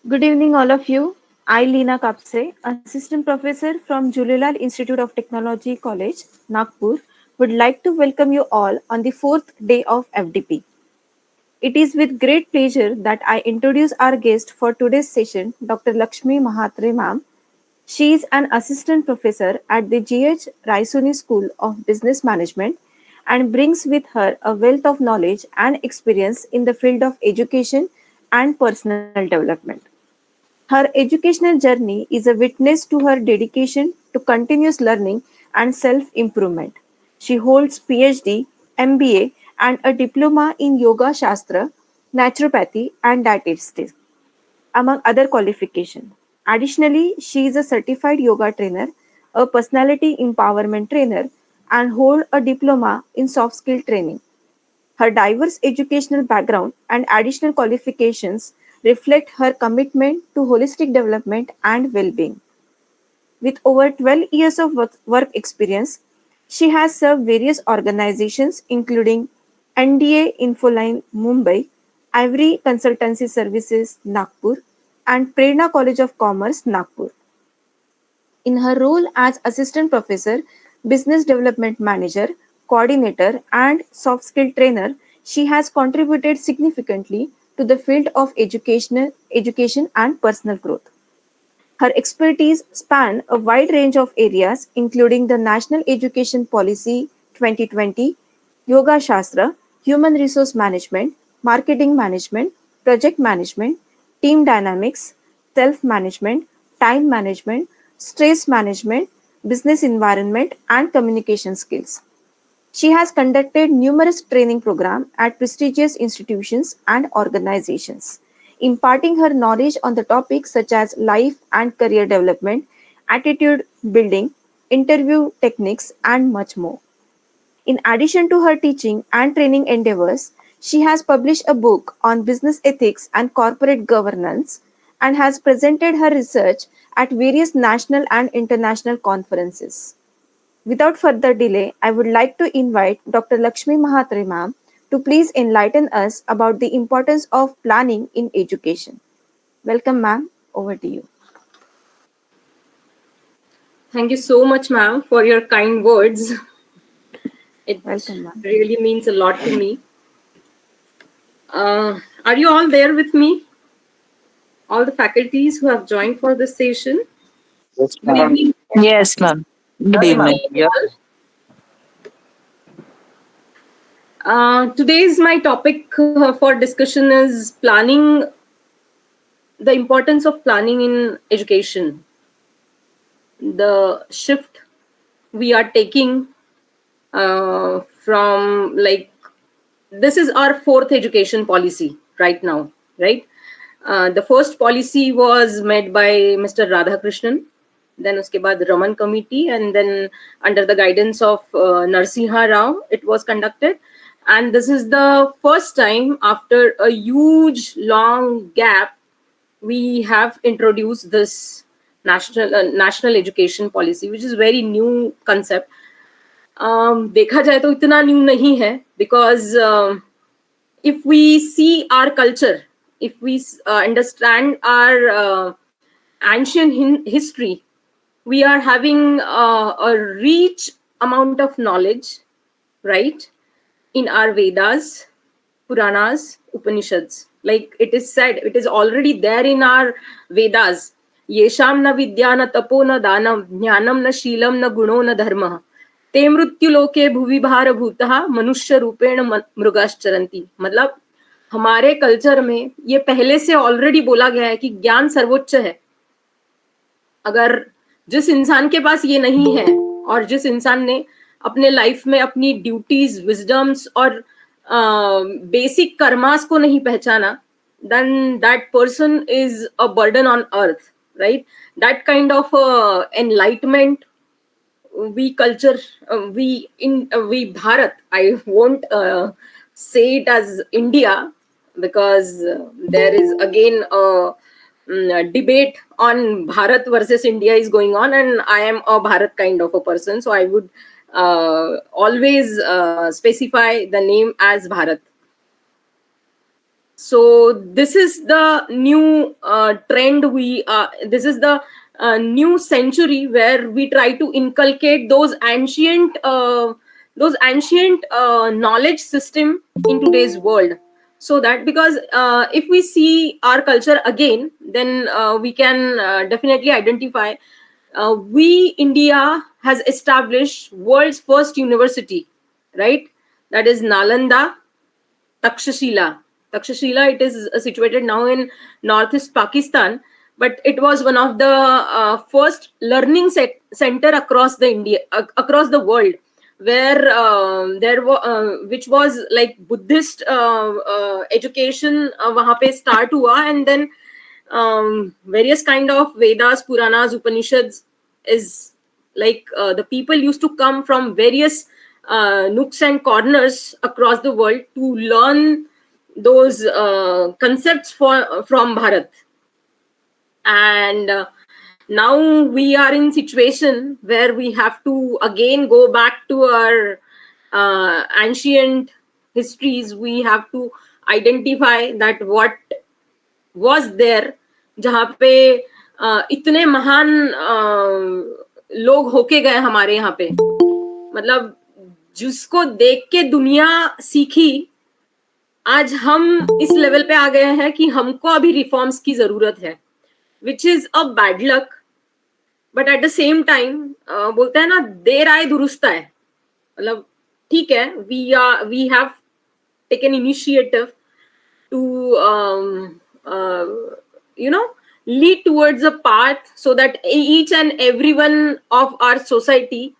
Good evening, all of you. I, Leena Kapse, Assistant Professor from Julilal Institute of Technology College, Nagpur, would like to welcome you all on the fourth day of FDP. It is with great pleasure that I introduce our guest for today's session, Dr. Laxmi Mahantre ma'am. She is an assistant professor at the GH Raisoni School of Business Management and brings with her a wealth of knowledge and experience in the field of education and personal development. Her educational journey is a witness to her dedication to continuous learning and self improvement. She holds PhD, MBA, and a diploma in Yoga Shastra, Naturopathy, and Dietetics, among other qualifications. Additionally, she is a certified yoga trainer, a personality empowerment trainer, and hold a diploma in soft skill training. Her diverse educational background and additional qualifications reflect her commitment to holistic development and well being. With over 12 years of work experience, she has served various organizations including NDA Infoline Mumbai, Ivory Consultancy Services Nagpur, and Prerna College of Commerce Nagpur. In her role as assistant professor, business development manager, coordinator, and soft skill trainer, she has contributed significantly to the field of education and personal growth. Her expertise span a wide range of areas, including the National Education Policy 2020, Yoga Shastra, Human Resource Management, Marketing Management, Project Management, Team Dynamics, Self Management, Time Management, Stress Management, Business Environment, and Communication Skills. She has conducted numerous training programs at prestigious institutions and organizations, imparting her knowledge on the topics such as life and career development, attitude building, interview techniques, and much more. In addition to her teaching and training endeavors, she has published a book on business ethics and corporate governance and has presented her research at various national and international conferences. Without further delay, I would like to invite Dr. Lakshmi Mahatri ma'am to please enlighten us about the importance of planning in education. Welcome, ma'am. Over to you. Thank you so much, ma'am, for your kind words. It Welcome, ma'am. really means a lot to me. Are you all there with me? All the faculties who have joined for this session? Yes, Good ma'am. evening. Yes, ma'am. Good Good evening. evening, all. Today's my topic for discussion is planning, the importance of planning in education. The shift we are taking from this is our fourth education policy right now, right? The first policy was made by Mr. Radhakrishnan, then uske baad Raman committee, and then under the guidance of Narsimha Rao, it was conducted. And this is the first time after a huge long gap we have introduced this national education policy, which is very new concept. देखा जाए तो इतना new नहीं है, because if we see our culture, if we understand our ancient history, we are having a rich amount of knowledge, right, in our Vedas, Puranas, Upanishads. Like it is said, it is already there in our Vedas. Yesham na vidya na tapo na danam, jnanam na shilam na guno na dharma. ते मृत्युलोके भुवि भार भूतः मनुष्य रूपेण मृगाश्चरन्ति. मतलब हमारे culture में ये पहले से ऑलरेडी बोला गया है कि ज्ञान सर्वोच्च है. अगर जिस इंसान के पास ये नहीं है और जिस इंसान ने अपने लाइफ में अपनी ड्यूटीज, विजडम्स और बेसिक कर्मास को नहीं पहचाना, then that person is a burden on earth, right? That kind of enlightenment we culture, we Bharat, I won't say it as India, because there is again a debate on Bharat versus India is going on, and I am a Bharat kind of a person, so I would always specify the name as Bharat. So this is the new trend. This is the new century where we try to inculcate those ancient knowledge system in today's world. So that, because if we see our culture again, then we can definitely identify we India has established world's first university, right? That is Nalanda Takshashila. Takshashila, it is situated now in northeast Pakistan, but it was one of the first learning center across the across the world, where there was which was like Buddhist education वहाँ पे start हुआ, and then various kind of Vedas, Puranas, Upanishads is like the people used to come from various nooks and corners across the world to learn those concepts from Bharat. And now we are in situation where we have to again go back to our ancient histories. We have to identify that what was there, जहाँ पे इतने महान लोग होके गए हमारे यहाँ पे, मतलब जिसको देख के दुनिया सीखी, आज हम इस लेवल पे आ गए हैं कि हमको अभी रिफॉर्म्स की जरूरत है, which is a bad luck, but at the same time बोलते हैं ना, देर आए दुरुस्त आए, मतलब ठीक है, we have taken initiative to lead towards a path so that each and every one of our society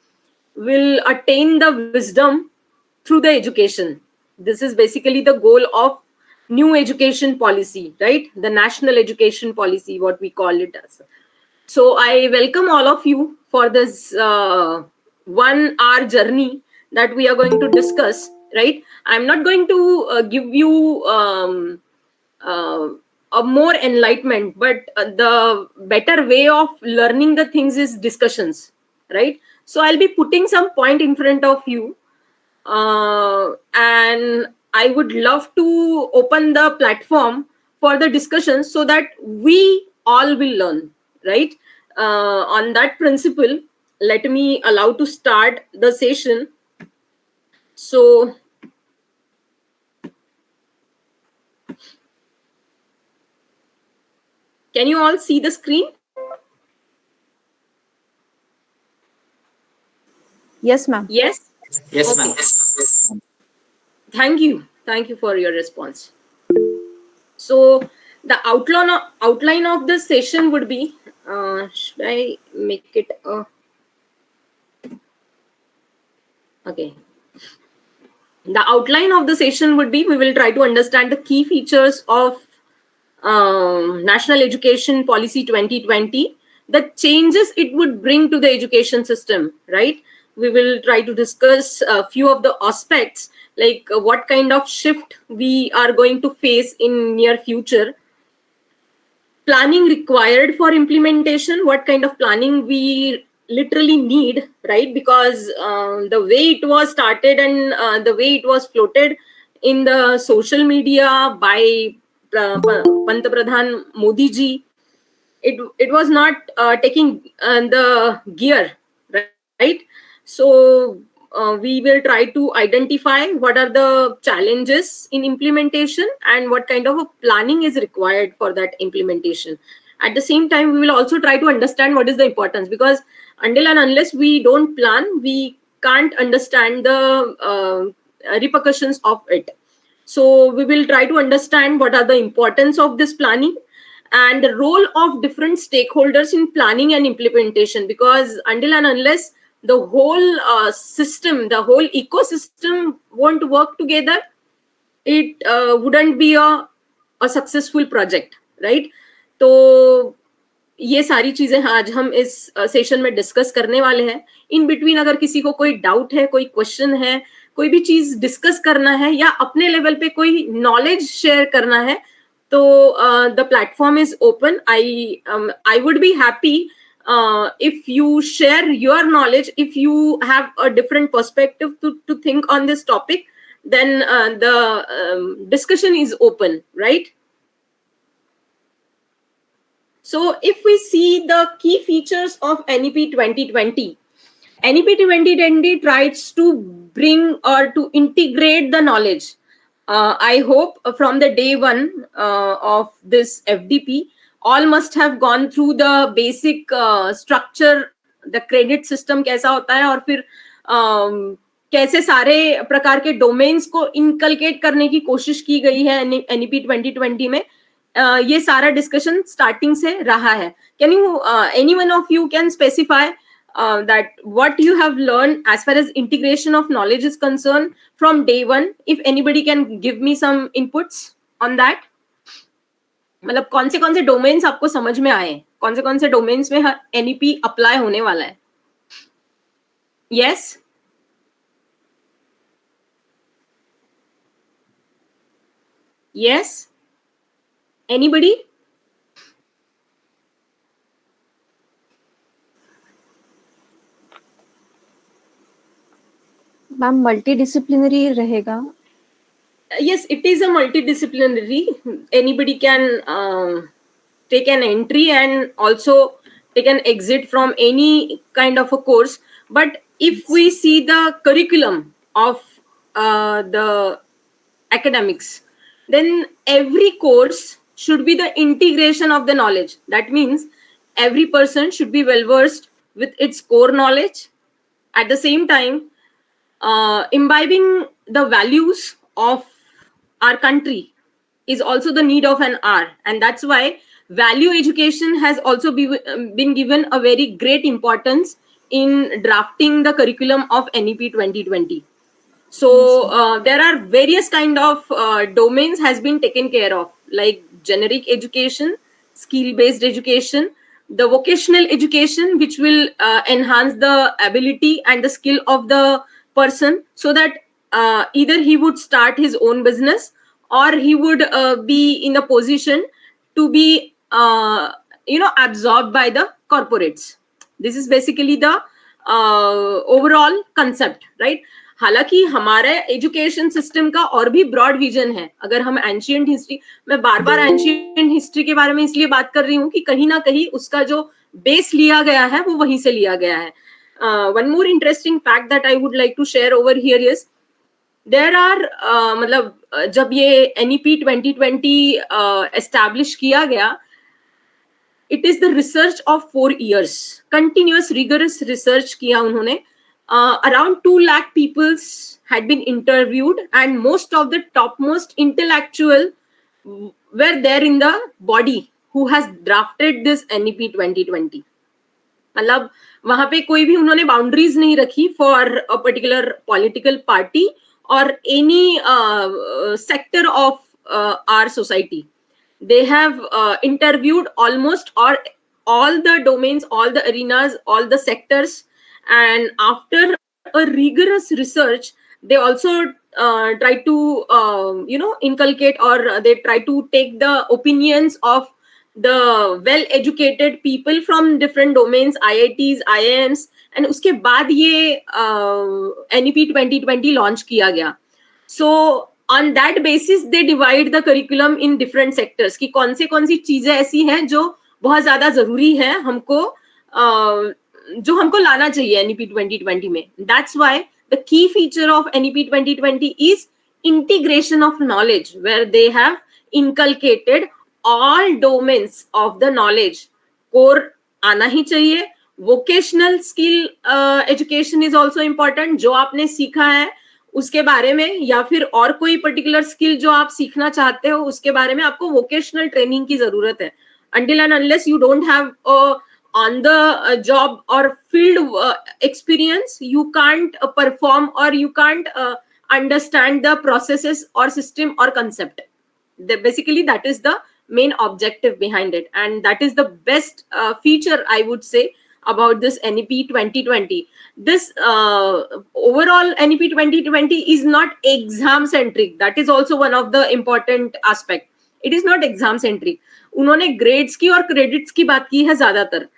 will attain the wisdom through the education. This is basically the goal of new education policy, right? The national education policy, what we call it as. So I welcome all of you for this 1 hour journey that we are going to discuss, right? I'm not going to give you a more enlightenment, but the better way of learning the things is discussions, right? So I'll be putting some point in front of you, and I would love to open the platform for the discussion so that we all will learn, right? On that principle, let me allow to start the session. So can you all see the screen? Yes, ma'am. Yes. Yes, Okay. ma'am. Thank you for your response. So the outline of the session would be, should I make it okay, the outline of the session would be, we will try to understand the key features of National Education Policy 2020, the changes it would bring to the education system, right? We will try to discuss a few of the aspects, like what kind of shift we are going to face in near future, planning required for implementation, what kind of planning we literally need, right? Because the way it was started and the way it was floated in the social media by Pantapradhan Modi ji, it was not taking the gear, right? So we will try to identify what are the challenges in implementation and what kind of a planning is required for that implementation. At the same time, we will also try to understand what is the importance, because until and unless we don't plan, we can't understand the repercussions of it. So we will try to understand what are the importance of this planning and the role of different stakeholders in planning and implementation, because until and unless the whole system, the whole ecosystem won't work together, it wouldn't be a successful project, right? तो ये सारी चीजें आज हम इस session में discuss करने वाले हैं. इन बिटवीन अगर किसी को कोई डाउट है, कोई क्वेश्चन है, कोई भी चीज डिस्कस करना है या अपने लेवल पे कोई नॉलेज शेयर करना है, तो the platform is open. I would be happy if you share your knowledge, if you have a different perspective to think on this topic, then the discussion is open, right? So if we see the key features of NEP 2020, NEP 2020 tries to bring or to integrate the knowledge. I hope from the day one of this FDP, all must have gone through the basic structure, the credit system कैसा होता है, और फिर कैसे सारे प्रकार के domains को इनकलकेट करने की कोशिश की गई है NEP 2020 में. ये सारा डिस्कशन स्टार्टिंग से रहा है. Can you any one of you can specify that what you have learned as far as integration of knowledge is concerned from day one? If anybody can give me some inputs on that. मतलब कौन से domains आपको समझ में आए, कौन से domains में NEP अप्लाई होने वाला है? Yes. Yes. Anybody? Ma'am multidisciplinary रहेगा. Yes, it is a multidisciplinary. Anybody can take an entry and also take an exit from any kind of a course. But if we see the curriculum of the academics, then every course should be the integration of the knowledge. That means every person should be well versed with its core knowledge. At the same time, imbibing the values of our country is also the need of an hour, and that's why value education has also been given a very great importance in drafting the curriculum of NEP 2020. So there are various kind of domains has been taken care of, like generic education, skill based education, the vocational education, which will enhance the ability and the skill of the person, so that either he would start his own business, or he would be in a position to be absorbed by the corporates. This is basically the overall concept, right? हालांकि हमारे education system का और भी broad vision है. अगर हम ancient history, मैं बार बार ancient history के बारे में इसलिए बात कर रही हूँ कि कहीं ना कहीं उसका जो बेस लिया गया है वो वहीं से लिया गया है. One more interesting fact that I would like to share over here is, there are मतलब जब ये NEP 2020 एस्टैब्लिश किया गया, it is the research of 4 years, continuous rigorous research किया उन्होंने. Around 2 lakh people had been interviewed, and most of the topmost intellectual were there in the body who has drafted this NEP 2020. मतलब वहां पे कोई भी उन्होंने boundaries नहीं रखी for a particular political party और any sector of our society. They have interviewed almost all the domains, all the arenas, all the sectors, and after a rigorous research, they also try to inculcate, or they try to take the opinions of the well-educated people from different domains, IITs, IIMs, and उसके बाद ये NEP 2020 launch किया गया. So on that basis they divide the curriculum in different sectors कि कौन सी चीजें ऐसी हैं जो बहुत ज्यादा जरूरी है हमको जो हमको लाना चाहिए NEP 2020 में. That's why the key feature of NEP 2020 is integration of knowledge, where they have inculcated all domains of the knowledge. Core आना ही चाहिए. Vocational skill education is also important. जो आपने सीखा है उसके बारे में, या फिर और कोई पर्टिकुलर स्किल जो आप सीखना चाहते हो उसके बारे में आपको वोकेशनल ट्रेनिंग की जरूरत है. until and unless you don't have a on the job or field experience, you can't perform, or you can't understand the processes or system or concept. Basically that is the main objective behind it, and that is the best feature I would say about this NEP 2020. This overall NEP 2020 is not exam centric. That is also one of the important aspect. It is not exam centric. उन्होंने grades की और credits की बात की है ज्यादातर.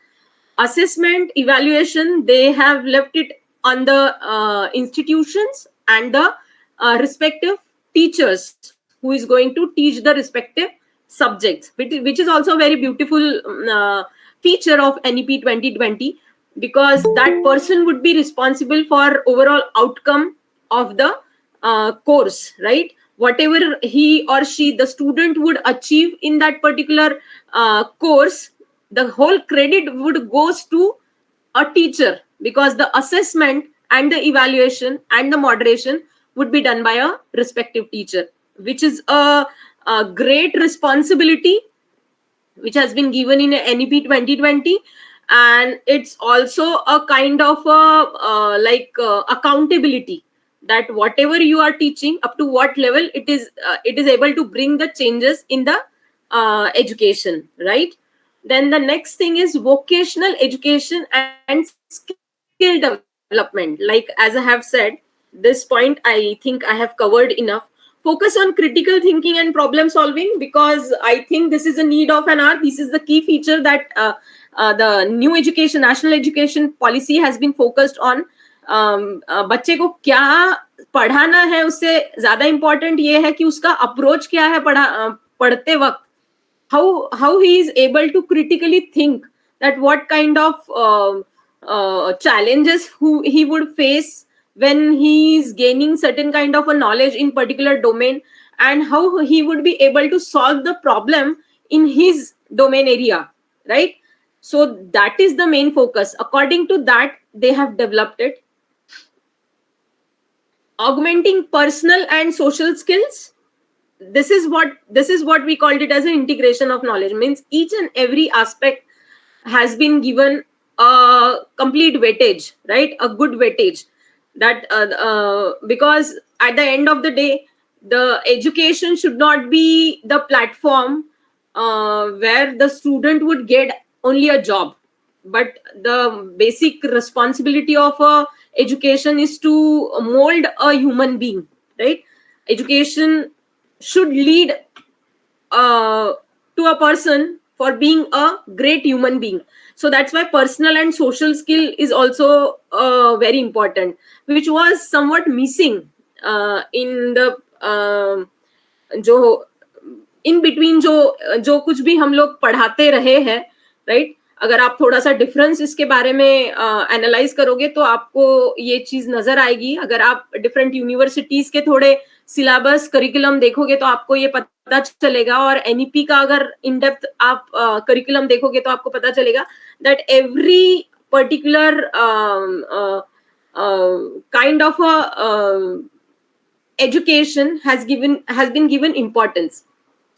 Assessment, evaluation, they have left it on the institutions and the respective teachers who is going to teach the respective subjects, which is also a very beautiful feature of NEP 2020, because that person would be responsible for overall outcome of the course, right? Whatever he or she, the student, would achieve in that particular course, the whole credit would goes to a teacher, because the assessment and the evaluation and the moderation would be done by a respective teacher, which is a great responsibility which has been given in NEP 2020. And it's also a kind of accountability, that whatever you are teaching, up to what level it is able to bring the changes in the education, right? Then the next thing is vocational education and skill development. Like, as I have said, this point I think I have covered enough. Focus on critical thinking and problem solving, because I think this is a need of an hour. This is the key feature that the new education, national education policy has been focused on. बच्चे को क्या पढ़ाना है, उससे ज्यादा important ये है कि उसका अप्रोच क्या है पढ़ते वक्त. How he is able to critically think, that what kind of challenges he would face when he is gaining certain kind of a knowledge in particular domain, and how he would be able to solve the problem in his domain area, right? So that is the main focus. According to that, they have developed it. Augmenting personal and social skills. This is what we called it as an integration of knowledge. Means each and every aspect has been given a complete weightage, right? A good weightage, that because at the end of the day, the education should not be the platform where the student would get only a job, but the basic responsibility of a education is to mold a human being, right? Education should lead to a person for being a great human being. So that's why personal and social skill is also very important, which was somewhat missing in the जो in between जो कुछ भी हम लोग पढ़ाते रहे हैं, right? अगर आप थोड़ा सा डिफरेंस इसके बारे में एनालाइज करोगे तो आपको ये चीज नजर आएगी. अगर आप डिफरेंट यूनिवर्सिटीज के थोड़े सिलेबस करिकुलम देखोगे तो आपको ये पता चलेगा, और एनईपी का अगर इन डेप्थ आप करिकुलम देखोगे तो आपको पता चलेगा that every particular kind of education has been given importance.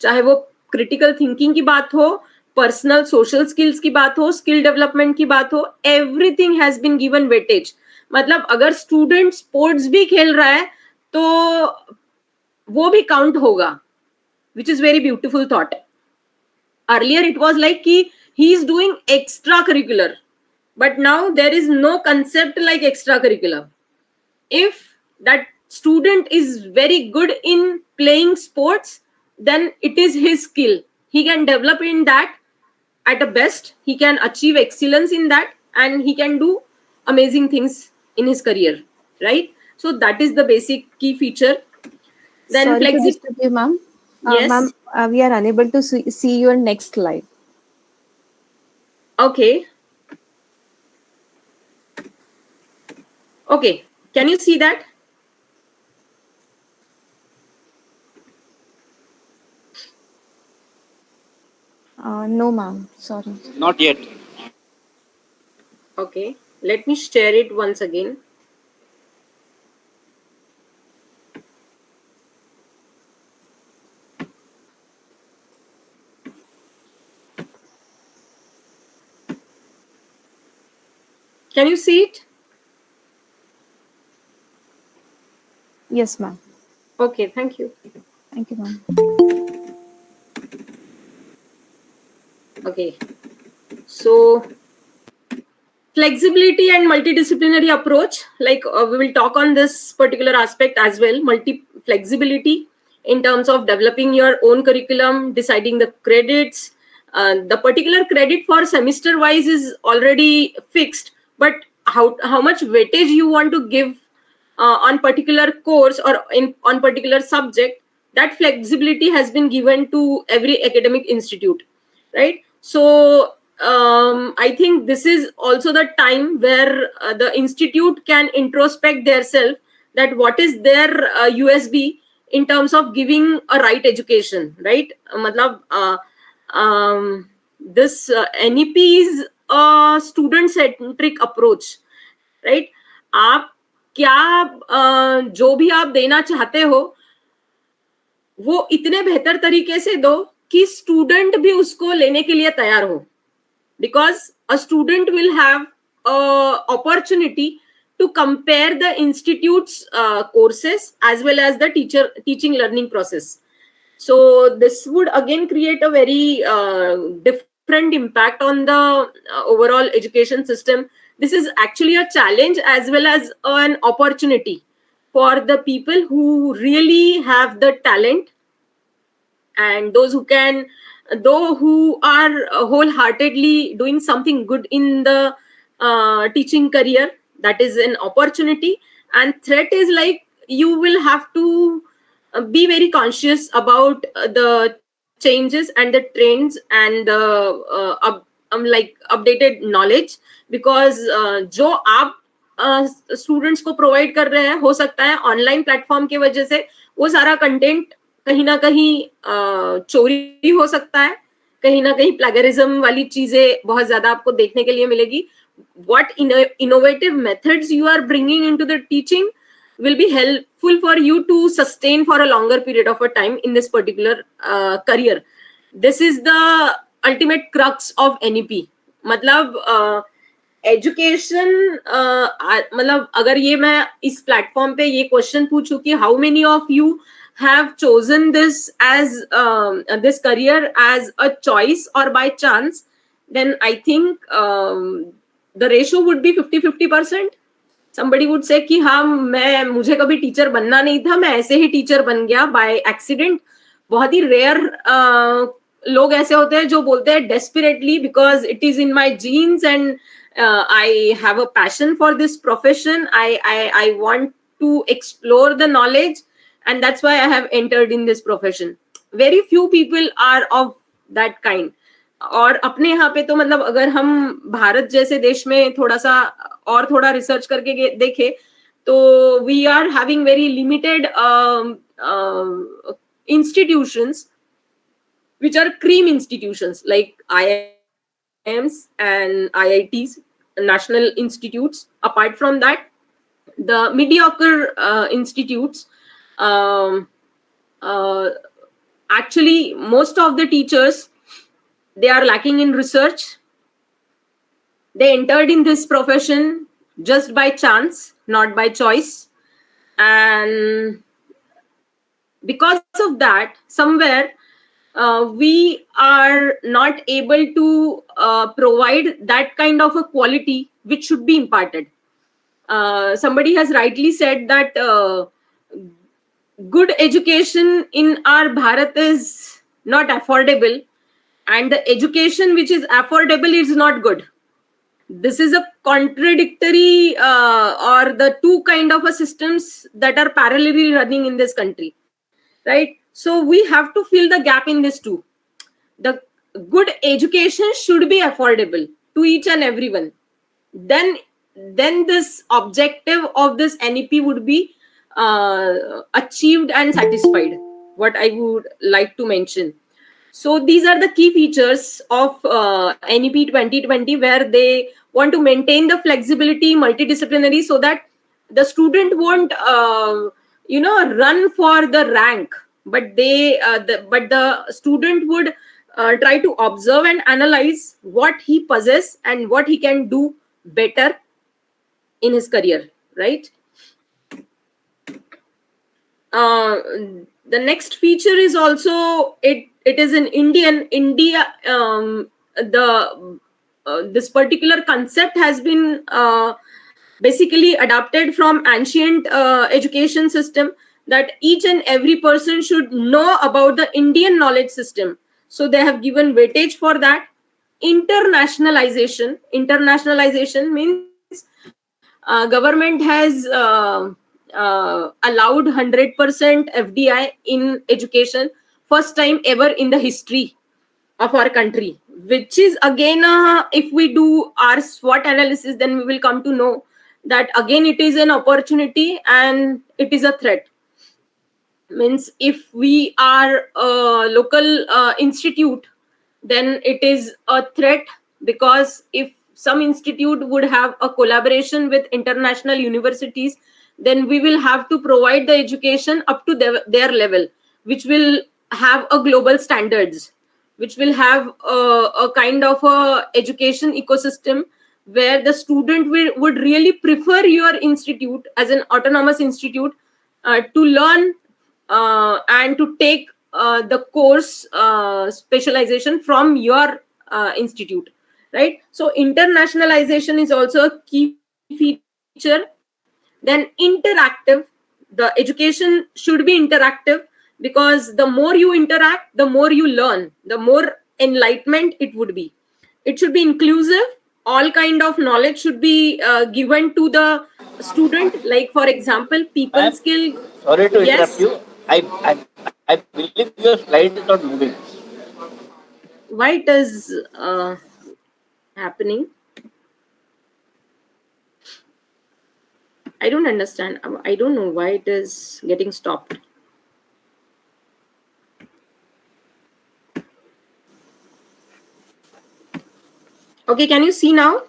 चाहे वो क्रिटिकल थिंकिंग की बात हो, पर्सनल सोशल स्किल्स की बात हो, स्किल डेवलपमेंट की बात हो, everything has been given weightage. मतलब अगर स्टूडेंट स्पोर्ट्स भी खेल रहा है तो वो भी काउंट होगा, which is very beautiful thought. Earlier it was like he is doing extracurricular, but now there is no concept like extracurricular. If that student is very good in playing sports, then it is his skill. He can develop in that at the best. He can achieve excellence in that, and he can do amazing things in his career, right? So that is the basic key feature. Then Sorry to disturb you, ma'am. Yes. Ma'am, we are unable to see your next slide. Okay. Okay. Can you see that? No, ma'am. Sorry. Not yet. Okay. Let me share it once again. Can you see it? Yes, ma'am. Okay, thank you. Thank you, ma'am. Okay. So, flexibility and multidisciplinary approach, like we will talk on this particular aspect as well. Flexibility in terms of developing your own curriculum, deciding the credits. The particular credit for semester wise is already fixed, but how much weightage you want to give on particular course or on particular subject, that flexibility has been given to every academic institute, right? So I think this is also the time where the institute can introspect their self, that what is their USB in terms of giving a right education, right? Matlab, this NEP is a student centric approach, right? आप क्या जो भी आप देना चाहते हो वो इतने बेहतर तरीके से दो कि स्टूडेंट भी उसको लेने के लिए तैयार हो, because a student will have a opportunity to compare the institute's courses as well as the teaching learning process. So this would again create a very different impact on the overall education system. This is actually a challenge as well as an opportunity for the people who really have the talent, and those who can, though who are wholeheartedly doing something good in the teaching career. That is an opportunity, and threat is like you will have to be very conscious about the changes and the trends and like updated knowledge, because जो आप students को provide कर रहे हैं, हो सकता है online platform की वजह से वो सारा कंटेंट कहीं ना कहीं चोरी हो सकता है, कहीं ना कहीं प्लेगरिज्म वाली चीजें बहुत ज्यादा आपको देखने के लिए मिलेगी. What innovative methods you are bringing into the teaching will be helpful for you to sustain for a longer period of a time in this particular career. This is the ultimate crux of NEP. मतलब education मतलब अगर ये मैं इस platform पे ये question पूछूं कि how many of you have chosen this as this career as a choice or by chance, then I think the ratio would be 50-50%. Somebody would say कि हाँ मुझे कभी टीचर बनना नहीं था, मैं ऐसे ही टीचर बन गया by accident. बहुत ही रेयर लोग ऐसे होते हैं जो बोलते हैं desperately because it is in my genes and I have a passion for this profession. I want to explore the knowledge, and that's why I have entered in this profession. Very few people are of that kind. और अपने यहाँ पे तो मतलब अगर हम भारत जैसे देश में थोड़ा सा और थोड़ा रिसर्च करके देखें तो we are having very limited institutions which are cream institutions like IIMs and IITs, national institutes. Apart from that, the mediocre institutes, actually most of the teachers, they are lacking in research. They entered in this profession just by chance, not by choice, and because of that somewhere we are not able to provide that kind of a quality which should be imparted. Somebody has rightly said that good education in our Bharat is not affordable, and the education which is affordable is not good. This is a contradictory or the two kind of a systems that are parallelly running in this country, right? So we have to fill the gap in this too. The good education should be affordable to each and everyone. Then this objective of this NEP would be achieved and satisfied, what I would like to mention. So these are the key features of NEP 2020, where they want to maintain the flexibility, multidisciplinary, so that the student won't run for the rank, but the student would try to observe and analyze what he possesses and what he can do better in his career, right? The next feature is also it is in India. This particular concept has been basically adapted from ancient education system, that each and every person should know about the Indian knowledge system. So they have given weightage for that. Internationalization means government has allowed 100% FDI in education, first time ever in the history of our country, which is again, if we do our SWOT analysis, then we will come to know that again it is an opportunity and it is a threat. Means if we are a local institute, then it is a threat, because if some institute would have a collaboration with international universities, then we will have to provide the education up to their level, which will have a global standards, which will have a kind of a education ecosystem where the student would really prefer your institute as an autonomous institute to learn and to take the course specialization from your institute, right? So internationalization is also a key feature. Then interactive, the education should be interactive, because the more you interact, the more you learn, the more enlightenment it would be. It should be inclusive. All kind of knowledge should be given to the student, like for example people Ma'am, skill. sorry to interrupt Yes. you. I believe your slide is not moving. Why it is happening? I don't understand. I don't know why it is getting stopped. Okay, can you see now?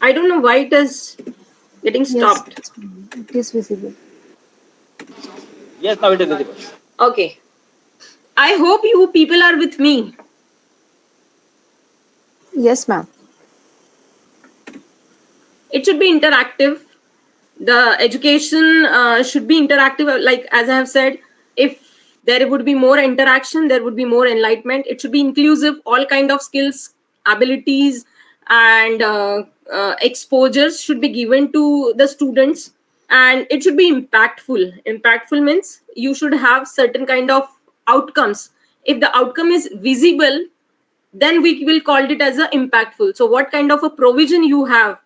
I don't know why it is getting stopped. Yes, it is visible. Yes, now it is visible. Okay. I hope you people are with me. Yes, ma'am. It should be interactive. The education should be interactive. Like as I have said, if there would be more interaction, there would be more enlightenment. It should be inclusive. All kind of skills, abilities, and exposures should be given to the students. And it should be impactful means you should have certain kind of outcomes. If the outcome is visible, then we will call it as a impactful. So what kind of a provision you have,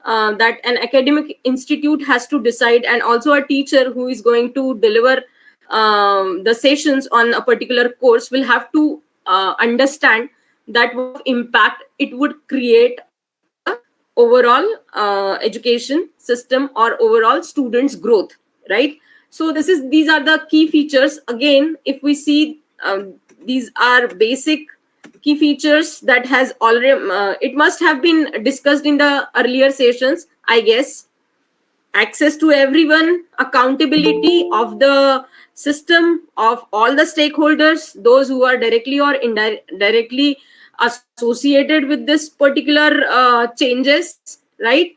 that an academic institute has to decide, and also a teacher who is going to deliver the sessions on a particular course will have to understand that what impact it would create on the overall education system or overall students growth, right? So these are the key features. Again, if we see, these are basic key features that has already it must have been discussed in the earlier sessions, I guess. Access to everyone, accountability of the system of all the stakeholders, those who are directly or indirectly associated with this particular changes, right?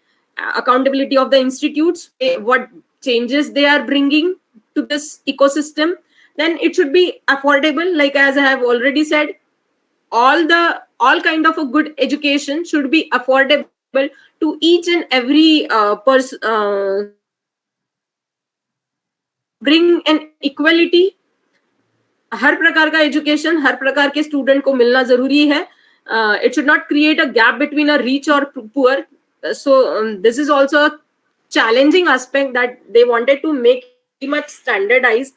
Accountability of the institutes, what changes they are bringing to this ecosystem. Then it should be affordable, like as I have already said, all kind of a good education should be affordable to each and every person, bring an equality. हर प्रकार का education हर प्रकार के student को मिलना जरूरी है. It should not create a gap between a rich or poor. So this is also a challenging aspect that they wanted to make very much standardized,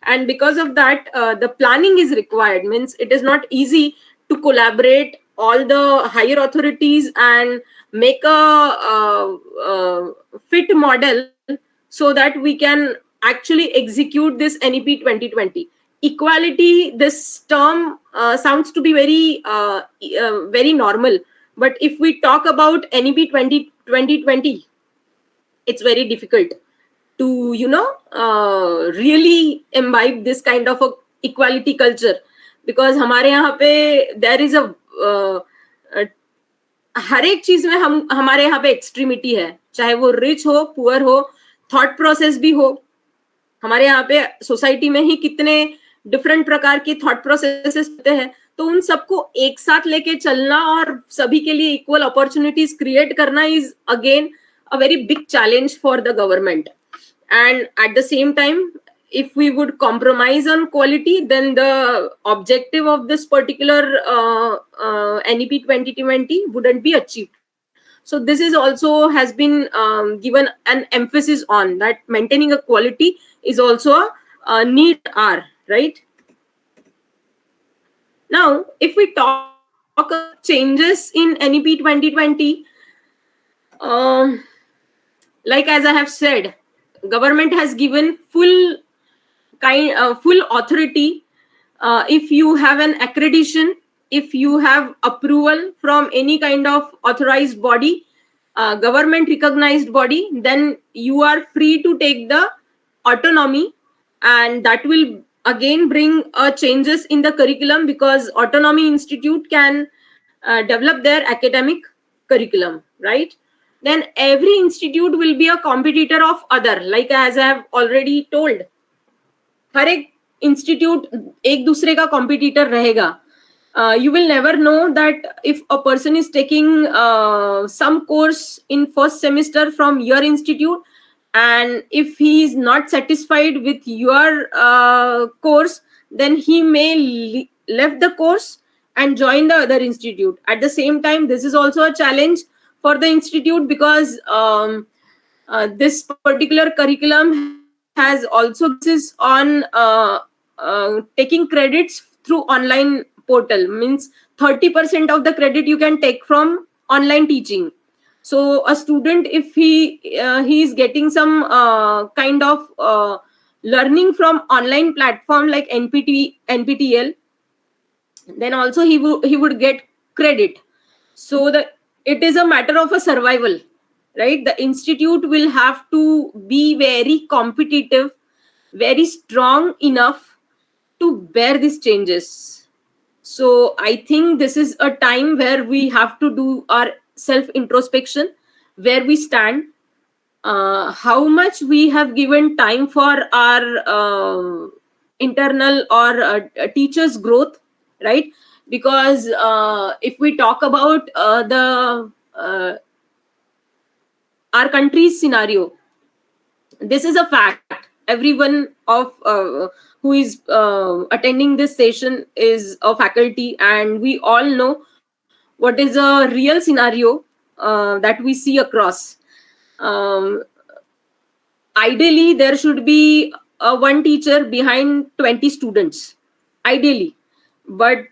and because of that the planning is required. Means it is not easy to collaborate all the higher authorities and make a fit model so that we can actually execute this NEP 2020. Equality, this term sounds to be very normal, but if we talk about NEP 2020, it's very difficult to really imbibe this kind of a equality culture, because हमारे यहाँ पे there is a हर एक चीज में हमारे यहाँ पे extremity है, चाहे वो रिच हो पुअर हो, थॉट प्रोसेस भी हो. हमारे यहाँ पे सोसाइटी में ही कितने डिफरेंट प्रकार के थॉट प्रोसेसेस होते हैं, तो उन सबको एक साथ लेके चलना और सभी के लिए इक्वल अपॉर्चुनिटीज क्रिएट करना is again a very big challenge for the government. And at the same time, if we would compromise on quality, then the objective of this particular NEP 2020 wouldn't be achieved. So this is also has been given an emphasis on that maintaining a quality is also a need R, right? Now, if we talk about changes in NEP 2020, um, like as I have said, government has given full authority. If you have an accreditation, if you have approval from any kind of authorized body, government recognized body, then you are free to take the autonomy, and that will again bring changes in the curriculum, because autonomy institute can develop their academic curriculum, right? Then every institute will be a competitor of other, like as I have already told. हर एक institute एक दूसरे का competitor रहेगा. You will never know that if a person is taking some course in first semester from your institute, and if he is not satisfied with your course, then he may left the course and join the other institute. At the same time, this is also a challenge for the institute, because this particular curriculum has also emphasis on taking credits through online portal. Means 30% of the credit you can take from online teaching. So a student, if he is getting some kind of learning from online platform like NPTEL, then also he would get credit. So it is a matter of a survival, right? The institute will have to be very competitive, very strong enough to bear these changes. So I think this is a time where we have to do our self introspection, where we stand, how much we have given time for our internal or teachers growth, right? Because if we talk about the our country's scenario, this is a fact. Everyone of who is attending this session is a faculty, and we all know what is a real scenario that we see across. um, Ideally there should be one teacher behind 20 students, ideally. But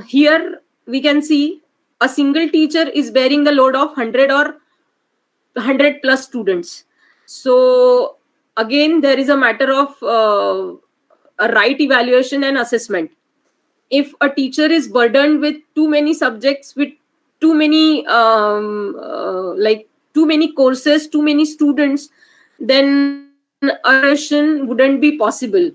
here we can see a single teacher is bearing the load of 100 or 100 plus students. So again, there is a matter of a right evaluation and assessment. If a teacher is burdened with too many subjects, with too many like too many courses, too many students, then evaluation wouldn't be possible.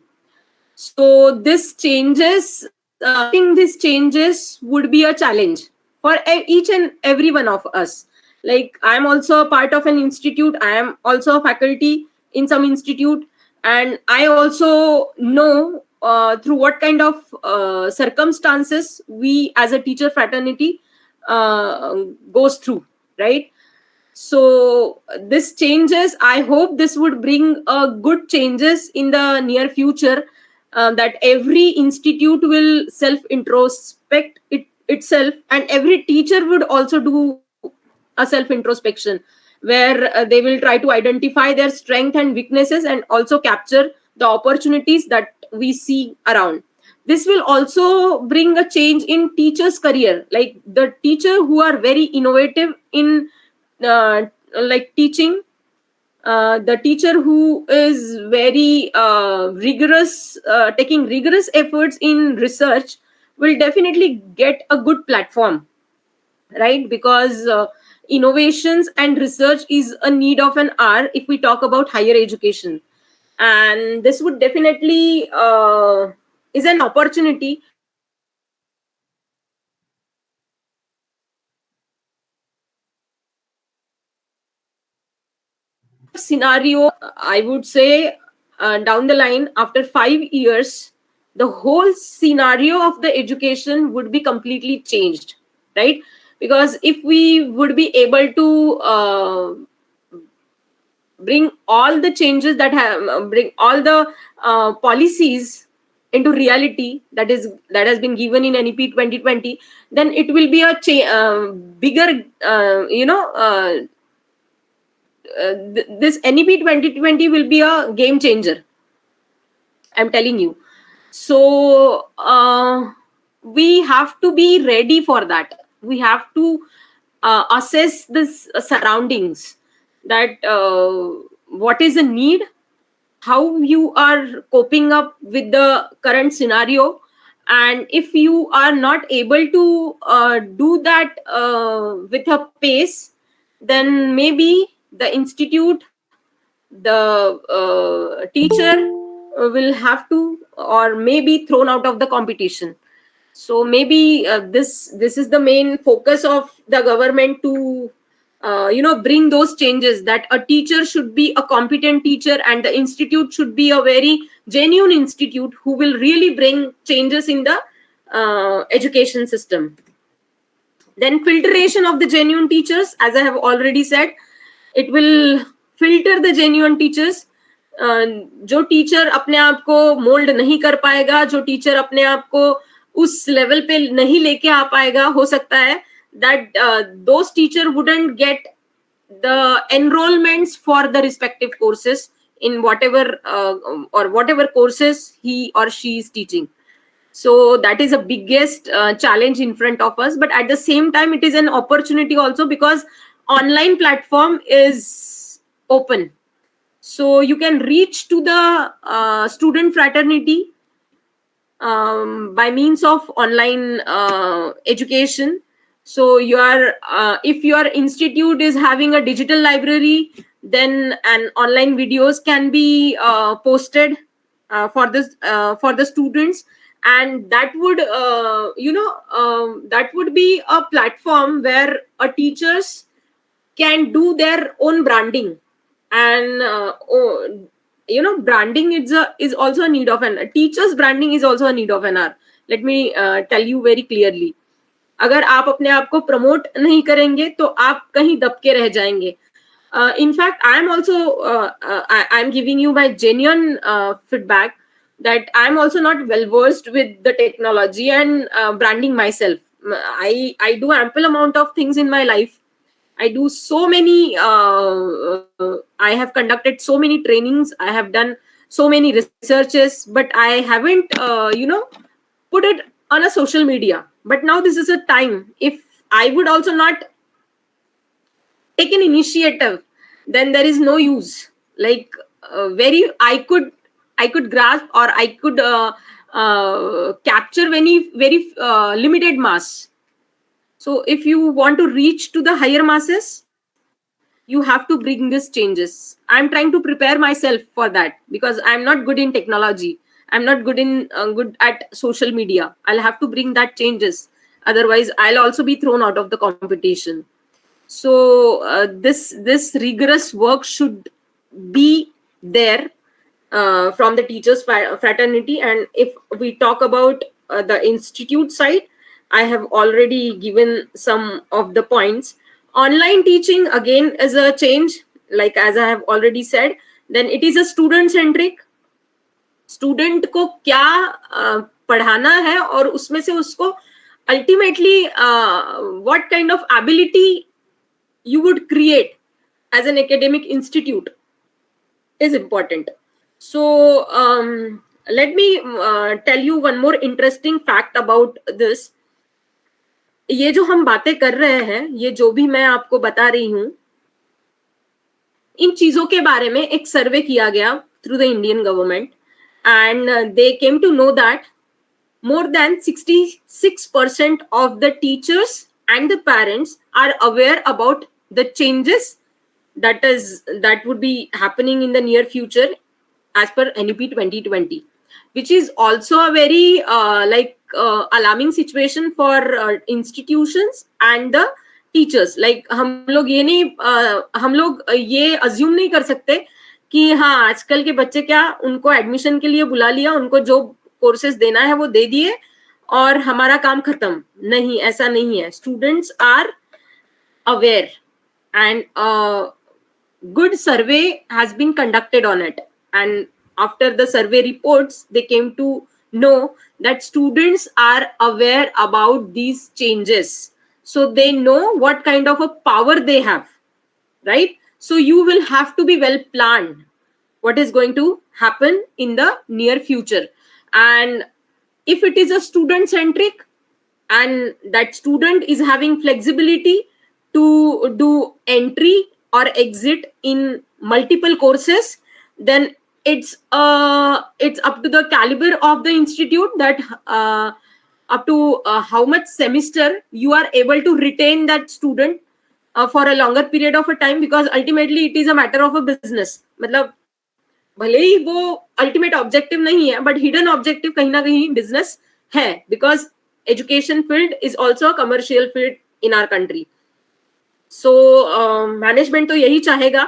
So this changes, implementing these changes would be a challenge for each and every one of us. Like, I am also a part of an institute, I am also a faculty in some institute, and I also know through what kind of circumstances we as a teacher fraternity goes through, right? So this changes, I hope this would bring good changes in the near future, that every institute will self introspect itself, and every teacher would also do a self introspection, where they will try to identify their strengths and weaknesses, and also capture the opportunities that we see around. This will also bring a change in teachers career, like the teacher who are very innovative in like teaching, the teacher who is very rigorous, taking rigorous efforts in research, will definitely get a good platform, right? Because innovations and research is a need of an hour if we talk about higher education. And this would definitely is an opportunity for teachers to develop this kind of scenario. I would say down the line, after 5 years, the whole scenario of the education would be completely changed, right? Because if we would be able to bring all the changes that have bring all the policies into reality that has been given in NEP 2020, then it will be a bigger this NEP 2020 will be a game changer, I'm telling you. So we have to be ready for that. We have to assess this surroundings, that what is the need, how you are coping up with the current scenario, and if you are not able to do that with a pace, then maybe the institute, the teacher will have to, or maybe thrown out of the competition. So maybe this is the main focus of the government to bring those changes, that a teacher should be a competent teacher and the institute should be a very genuine institute who will really bring changes in the education system. Then filtration of the genuine teachers, as I have already said, it will filter the genuine teachers. जो teacher अपने आप को mould नहीं कर पाएगा, जो teacher अपने आप को उस लेवल पे नहीं लेके आ पाएगा, हो सकता है that those teacher wouldn't get the enrollments for the respective courses in whatever or whatever courses he or she is teaching. So that is a biggest challenge in front of us, but at the same time it is an opportunity also, because online platform is open, so you can reach to the student fraternity by means of online education. So your if your institute is having a digital library, then an online videos can be posted for the students, and that would that would be a platform where teachers can do their own branding. And branding is also a need of an teacher's branding is also a need of an hour. Let me tell you very clearly, अगर आप अपने आप को promote नहीं करेंगे तो आप कहीं दबके रह जाएंगे. In fact, I am also I am giving you my genuine feedback that I am also not well versed with the technology and branding myself. I do ample amount of things in my life. I do so many I have conducted so many trainings, I have done so many researches, but I haven't put it on a social media. But now this is a time, if I would also not take an initiative, then there is no use. Like very I could grasp, or I could capture very limited mass. So if you want to reach to the higher masses, you have to bring these changes. I'm trying to prepare myself for that, because I'm not good in technology, I'm not good at social media. I'll have to bring that changes, otherwise I'll also be thrown out of the competition. So this rigorous work should be there from the teachers fraternity. And if we talk about the institute side, I have already given some of the points. Online teaching again is a change, like as I have already said. Then it is a student centric. Student को क्या पढ़ाना है, और उसमें से उसको ultimately what kind of ability you would create as an academic institute is important. So let me tell you one more interesting fact about this. ये जो हम बातें कर रहे हैं, ये जो भी मैं आपको बता रही हूं, इन चीजों के बारे में एक सर्वे किया गया through the Indian government, and they came to know that more than 66% of the teachers and the parents are aware about the changes that would be happening in the near future as per NEP 2020, which is also a very alarming situation for institutions and the teachers. Like हम लोग ये assume नहीं कर सकते कि हाँ आजकल के बच्चे क्या, उनको एडमिशन के लिए बुला लिया, उनको जो कोर्सेज देना है वो दे दिए और हमारा काम खत्म. नहीं, ऐसा नहीं है. Students are aware and a good survey has been conducted on it, and after the survey reports they came to know that students are aware about these changes, so they know what kind of a power they have, right? So you will have to be well planned what is going to happen in the near future. And if it is a student centric, and that student is having flexibility to do entry or exit in multiple courses, then it's up to the caliber of the institute, that up to how much semester you are able to retain that student for a longer period of a time, because ultimately it is a matter of a business. मतलब भले ही वो ultimate objective नहीं है, but hidden objective कहीं ना कहीं business है, because education field is also a commercial field in our country. So management तो यही चाहेगा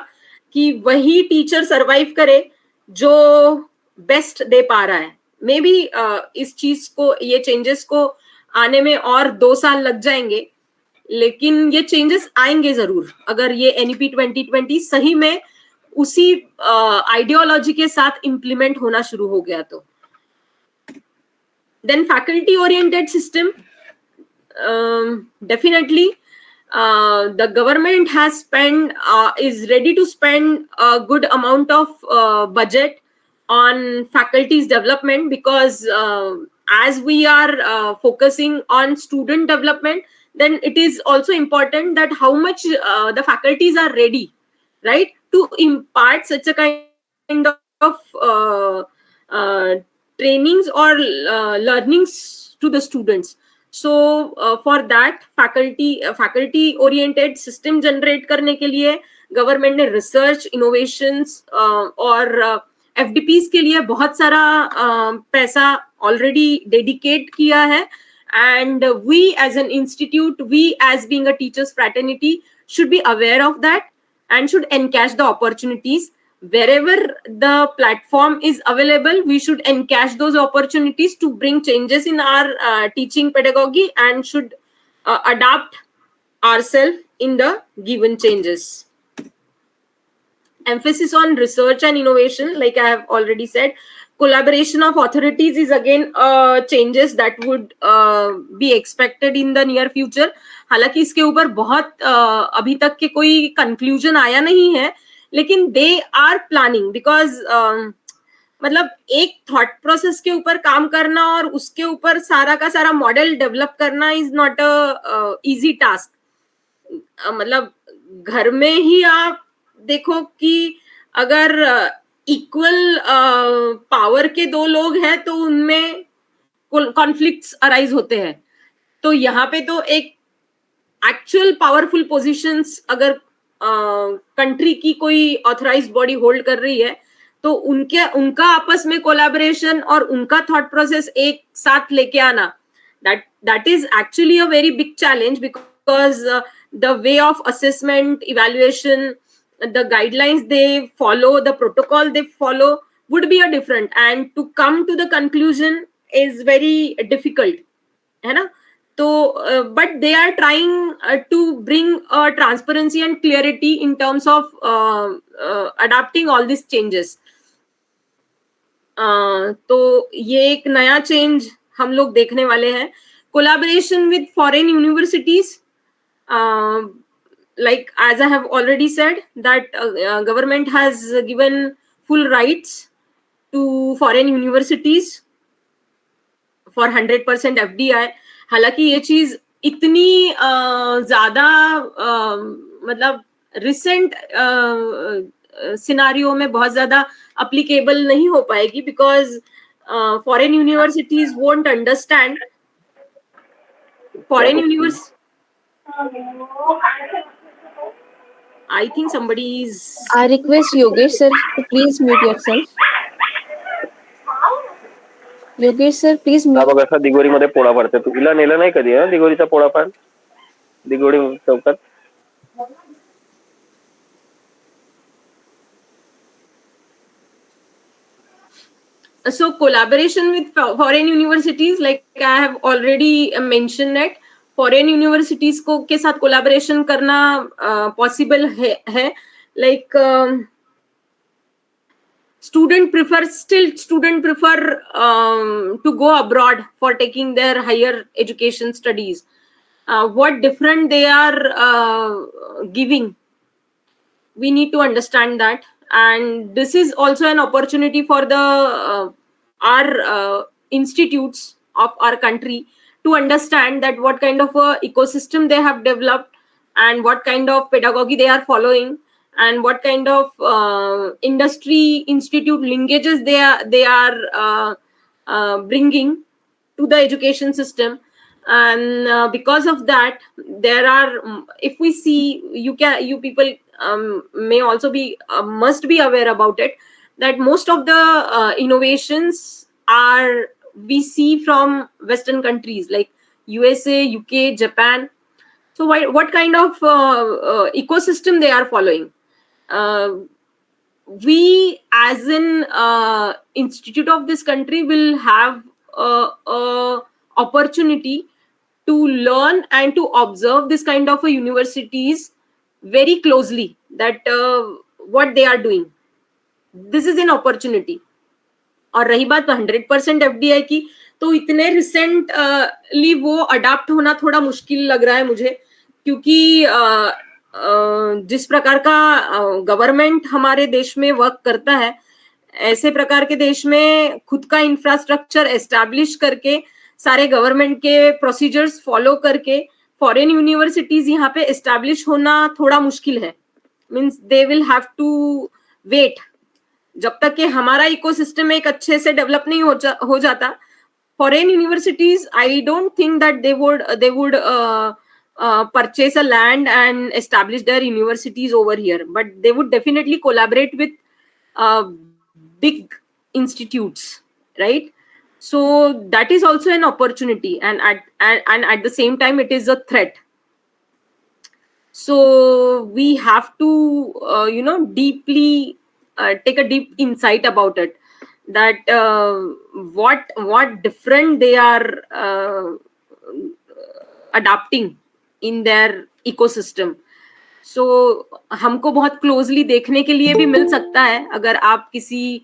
कि वही टीचर सरवाइव करे जो बेस्ट दे पा रहा है. मे बी इस चीज को, ये चेंजेस को आने में और 2 साल लग जाएंगे, लेकिन ये चेंजेस आएंगे जरूर अगर ये एनईपी 2020 सही में उसी आइडियोलॉजी के साथ इम्प्लीमेंट होना शुरू हो गया तो. Then faculty oriented system, definitely the government has spent is ready to spend a good amount of budget on faculty's development, because as we are focusing on student development, then it is also important that how much the faculties are ready, right, to impart such a kind of trainings or learnings to the students. So for that faculty oriented system generate करने के लिए government ने research innovations और एफडीपीज के लिए बहुत सारा पैसा ऑलरेडी डेडिकेट किया है. And we as an institute, we as being a teachers fraternity should be aware of that and should encash the opportunities wherever the platform is available. We should encash those opportunities to bring changes in our teaching pedagogy, and should adapt ourselves in the given changes. Emphasis on research and innovation, like I have already said. Collaboration of authorities is again changes that would be expected in the near future. हालांकि इसके ऊपर बहुत अभी तक के कोई conclusion आया नहीं है, लेकिन दे आर प्लानिंग, बिकॉज मतलब एक थॉट प्रोसेस के ऊपर काम करना और उसके ऊपर सारा का सारा मॉडल डेवलप करना is not a easy task. मतलब घर में ही आप देखो कि अगर इक्वल पावर के 2 लोग हैं तो उनमें कॉन्फ्लिक्ट्स अराइज होते हैं. तो यहाँ पे तो एक एक्चुअल पावरफुल पोजीशंस अगर कंट्री की कोई ऑथराइज्ड बॉडी होल्ड कर रही है, तो उनका आपस में कोलैबोरेशन और उनका थॉट प्रोसेस एक साथ लेके आना, that is actually a very big challenge, because the way of assessment, evaluation, the guidelines they follow, the protocol they follow would be a different, and to come to the conclusion is very difficult, है ना. तो but they are trying to bring transparency and clarity in terms of adapting all these changes. तो ये एक नया change हम लोग देखने वाले हैं. Collaboration with foreign universities, like as I have already said that government has given full rights to foreign universities for 100% FDI. हालांकि ये चीज इतनी ज्यादा मतलब रिसेंट सिनारियो में बहुत ज्यादा अप्लीकेबल नहीं हो पाएगी, because foreign universities won't understand. Foreign university, I think somebody is. I request Yogesh sir to please mute yourself. Yogesh sir please. हा बघ असा दिगोरीमध्ये पोळा पडते. तू हिला नेलं नाही कधी ना दिगोरीचा पोळा पान, दिगोरी चौकात? So collaboration with foreign universities, like I have already mentioned it, foreign universities को के साथ collaboration करना possible है. Like student prefer to go abroad for taking their higher education studies. What different they are giving, we need to understand that. And this is also an opportunity for the our institutes of our country to understand that what kind of a ecosystem they have developed, and what kind of pedagogy they are following, and what kind of industry institute linkages they are bringing to the education system. And because of that, there are, if we see, you people may also be must be aware about it, that most of the innovations are we see from Western countries like USA, UK, Japan. So what kind of ecosystem they are following? uh, we as an institute of this country will have a opportunity to learn and to observe this kind of a universities very closely, that what they are doing. This is an opportunity. और रही बात 100% FDI की, तो इतने recently वो adapt होना थोड़ा मुश्किल लग रहा है मुझे, क्योंकि जिस प्रकार का गवर्नमेंट हमारे देश में वर्क करता है, ऐसे प्रकार के देश में खुद का इंफ्रास्ट्रक्चर एस्टैब्लिश करके, सारे गवर्नमेंट के प्रोसीजर्स फॉलो करके फॉरेन यूनिवर्सिटीज यहाँ पे एस्टैब्लिश होना थोड़ा मुश्किल है. Means they will have to wait जब तक कि हमारा इकोसिस्टम एक अच्छे से डेवलप नहीं हो जाता. Foreign universities, I don't think that they would purchase a land and establish their universities over here, but they would definitely collaborate with big institutes, right? So that is also an opportunity, and at the same time it is a threat. So we have to deeply take a deep insight about it, that what different they are adapting in their ecosystem. So हमको बहुत closely देखने के लिए भी मिल सकता है अगर आप किसी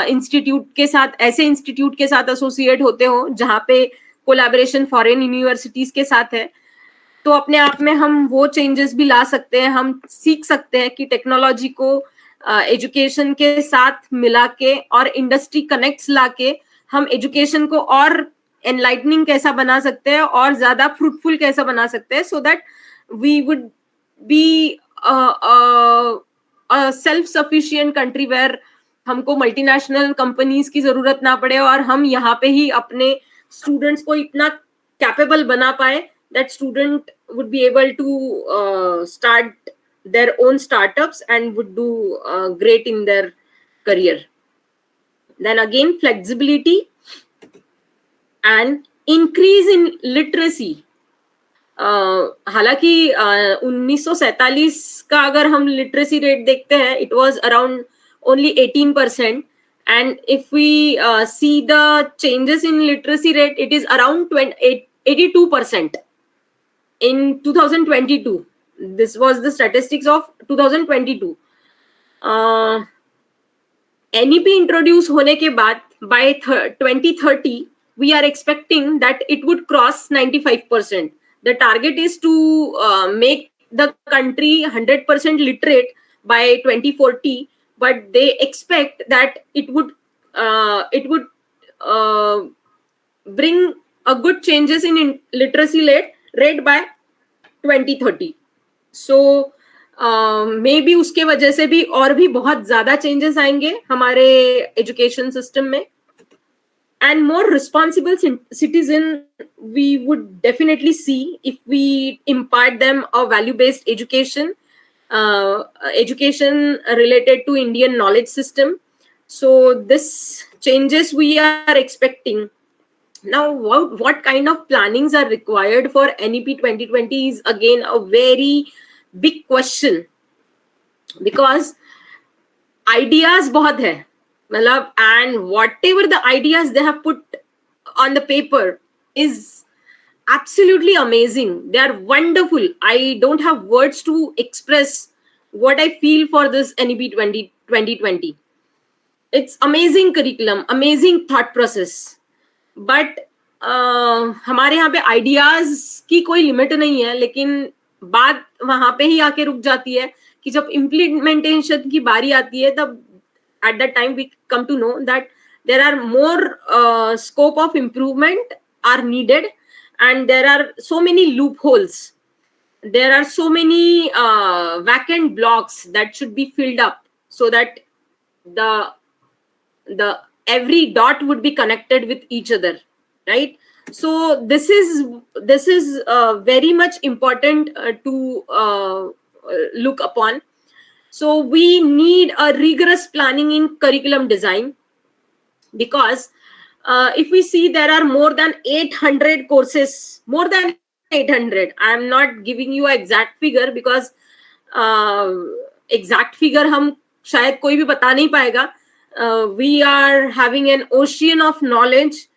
इंस्टीट्यूट के साथ, ऐसे इंस्टीट्यूट के साथ एसोसिएट होते हो जहाँ पे कोलैबोरेशन फॉरेन यूनिवर्सिटीज के साथ है. तो अपने आप में हम वो चेंजेस भी ला सकते हैं. हम सीख सकते हैं कि टेक्नोलॉजी को एजुकेशन के साथ मिला के और इंडस्ट्री कनेक्ट्स ला के हम एजुकेशन को और एनलाइटनिंग कैसा बना सकते हैं और ज्यादा फ्रूटफुल कैसा बना सकते हैं, so that we would be self sufficient country where हमको मल्टीनेशनल कंपनीज की जरूरत ना पड़े और हम यहाँ पे ही अपने स्टूडेंट्स को इतना कैपेबल बना पाए that student would be able to start their own startups and would do great in their career. Then again, flexibility and increase in literacy. हालांकि 1947 का अगर हम लिटरेसी रेट देखते हैं, it was around only 18%, and if we see the changes in literacy rate, it is around 82%. In 2022, this was the statistics of 2022. NEP introduce होने के बाद by 2030, we are expecting that it would cross 95%. The target is to make the country 100% literate by 2040, but they expect that it would bring a good changes in literacy rate by 2030. So maybe उसके वजह से भी और भी बहुत ज्यादा changes आएंगे हमारे एजुकेशन सिस्टम में. And more responsible citizen we would definitely see if we impart them a value-based education, education related to Indian knowledge system. So this changes we are expecting. Now, what kind of plannings are required for NEP 2020 is again a very big question, because ideas बहुत है, मतलब, and whatever the ideas they have put on the paper is absolutely amazing. They are wonderful. I don't have words to express what I feel for this NEP 2020. it's amazing curriculum, amazing thought process, but हमारे यहाँ पे ideas की कोई limit नहीं है, लेकिन बात वहां पे ही आके रुक जाती है कि जब इम्प्लीमेंटेशन की बारी आती है, तब at that time we come to know that there are more scope of improvement are needed, and there are so many loopholes, there are so many vacant blocks that should be filled up so that the every dot would be connected with each other, right? So this is very much important to look upon. So we need a rigorous planning in curriculum design, because if we see, there are more than 800 courses, more than 800. I am not giving you an exact figure, because exact figure हम शायद कोई भी बता नहीं पाएगा. We are having an ocean of knowledge.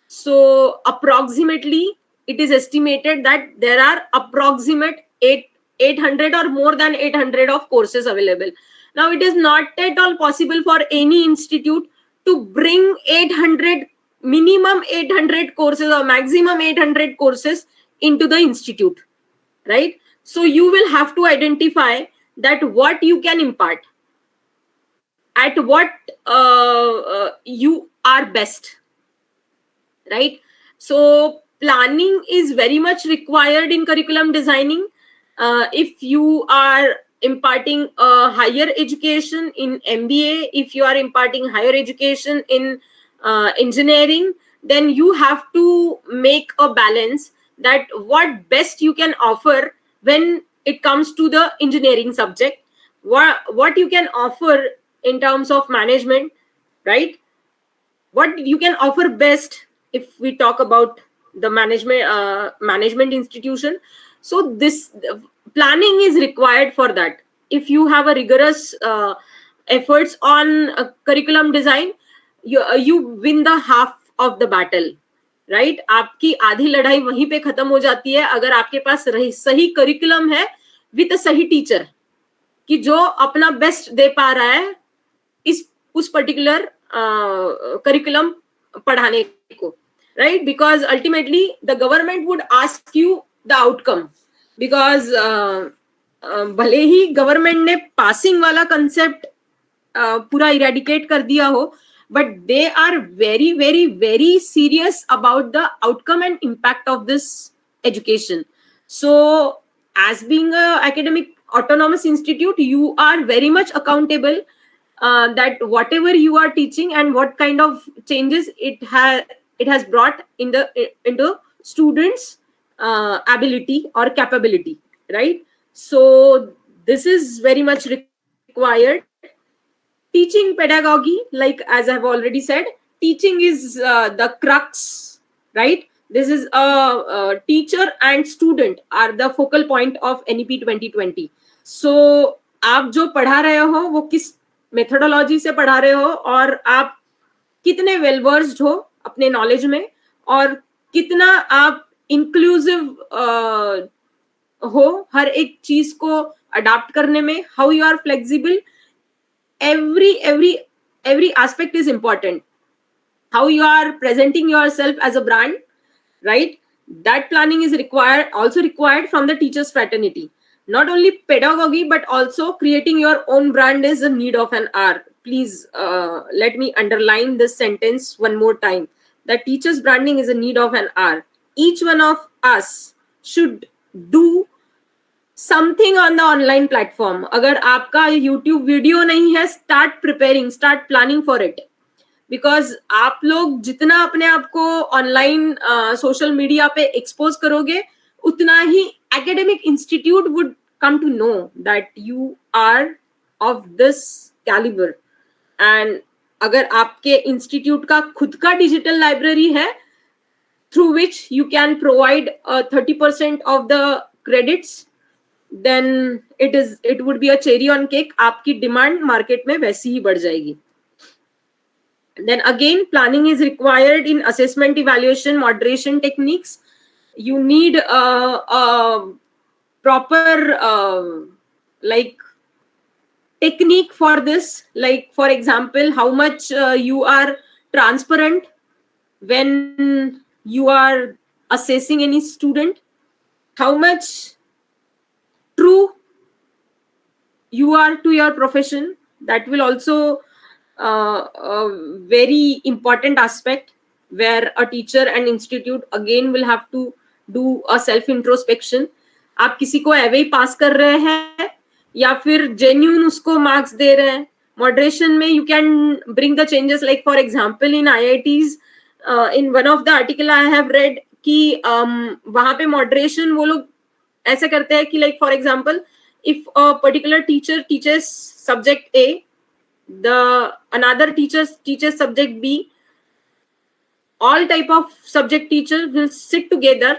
So approximately it is estimated that there are approximate 800 or more than 800 of courses available. Now it is not at all possible for any institute to bring 800, minimum 800 courses or maximum 800 courses into the institute, right? So you will have to identify that what you can impart, at what you are best, right? So planning is very much required in curriculum designing. If you are imparting a higher education in MBA, if you are imparting higher education in engineering, then you have to make a balance that what best you can offer when it comes to the engineering subject, what you can offer in terms of management, right? What you can offer best if we talk about the management institution. So this planning is required for that. If you have a rigorous efforts on curriculum design, you win the half of the battle, right? आपकी आधी लड़ाई वहीं पे खत्म हो जाती है अगर आपके पास सही करिकुलम है विद सही टीचर, कि जो अपना बेस्ट दे पा रहा है इस उस पर्टिकुलर curriculum पढ़ाने को, right? Because ultimately the government would ask you the outcome, because भले ही गवर्नमेंट ने पासिंग वाला कंसेप्ट पूरा इरेडिकेट कर दिया हो, but they are very very very serious about the outcome and impact of this education. So as being a academic autonomous institute, you are very much accountable that whatever you are teaching and what kind of changes it has brought into students ability or capability, right? So this is very much required. Teaching pedagogy, like as I have already said, teaching is the crux, right? This is a teacher and student are the focal point of NEP 2020. So आप जो पढ़ा रहे हो वो किस methodology से पढ़ा रहे हो, और आप कितने वेल वर्स्ड हो अपने नॉलेज में, और कितना आप इंक्लूसिव हो हर एक चीज को अडॉप्ट करने में, how you are flexible. every aspect is important. How you are presenting yourself as a brand, right? That planning is also required from the teachers fraternity. Not only pedagogy, but also creating your own brand is a need of an hour. Please let me underline this sentence one more time. That teachers branding is a need of an hour. Each one of us should do something on the online platform. अगर आपका YouTube video नहीं है, start preparing, start planning for it. Because आप लोग जितना अपने आप को ऑनलाइन सोशल मीडिया पे एक्सपोज करोगे, उतना ही academic institute would come to know that you are of this caliber. And अगर आपके इंस्टीट्यूट का खुद का डिजिटल लाइब्रेरी है, through which you can provide 30% of the credits, then it would be a cherry on cake. आपकी demand market में वैसी ही बढ़ जाएगी. Then again, planning is required in assessment, evaluation, moderation techniques. You need a proper like technique for this, like for example, how much you are transparent when you are assessing any student, how much true you are to your profession. That will also a very important aspect, where a teacher and institute again will have to do a self introspection. आप किसी को एवे ही पास कर रहे हैं या फिर genuine उसको marks दे रहे हैं. मॉडरेशन में you can bring the changes, like for example in IITs, in one of the article I have read कि वहां पे मॉडरेशन वो लोग ऐसे करते हैं कि like for example, if a particular teacher teaches subject A, another teacher teaches subject B, all type of subject teachers will sit together,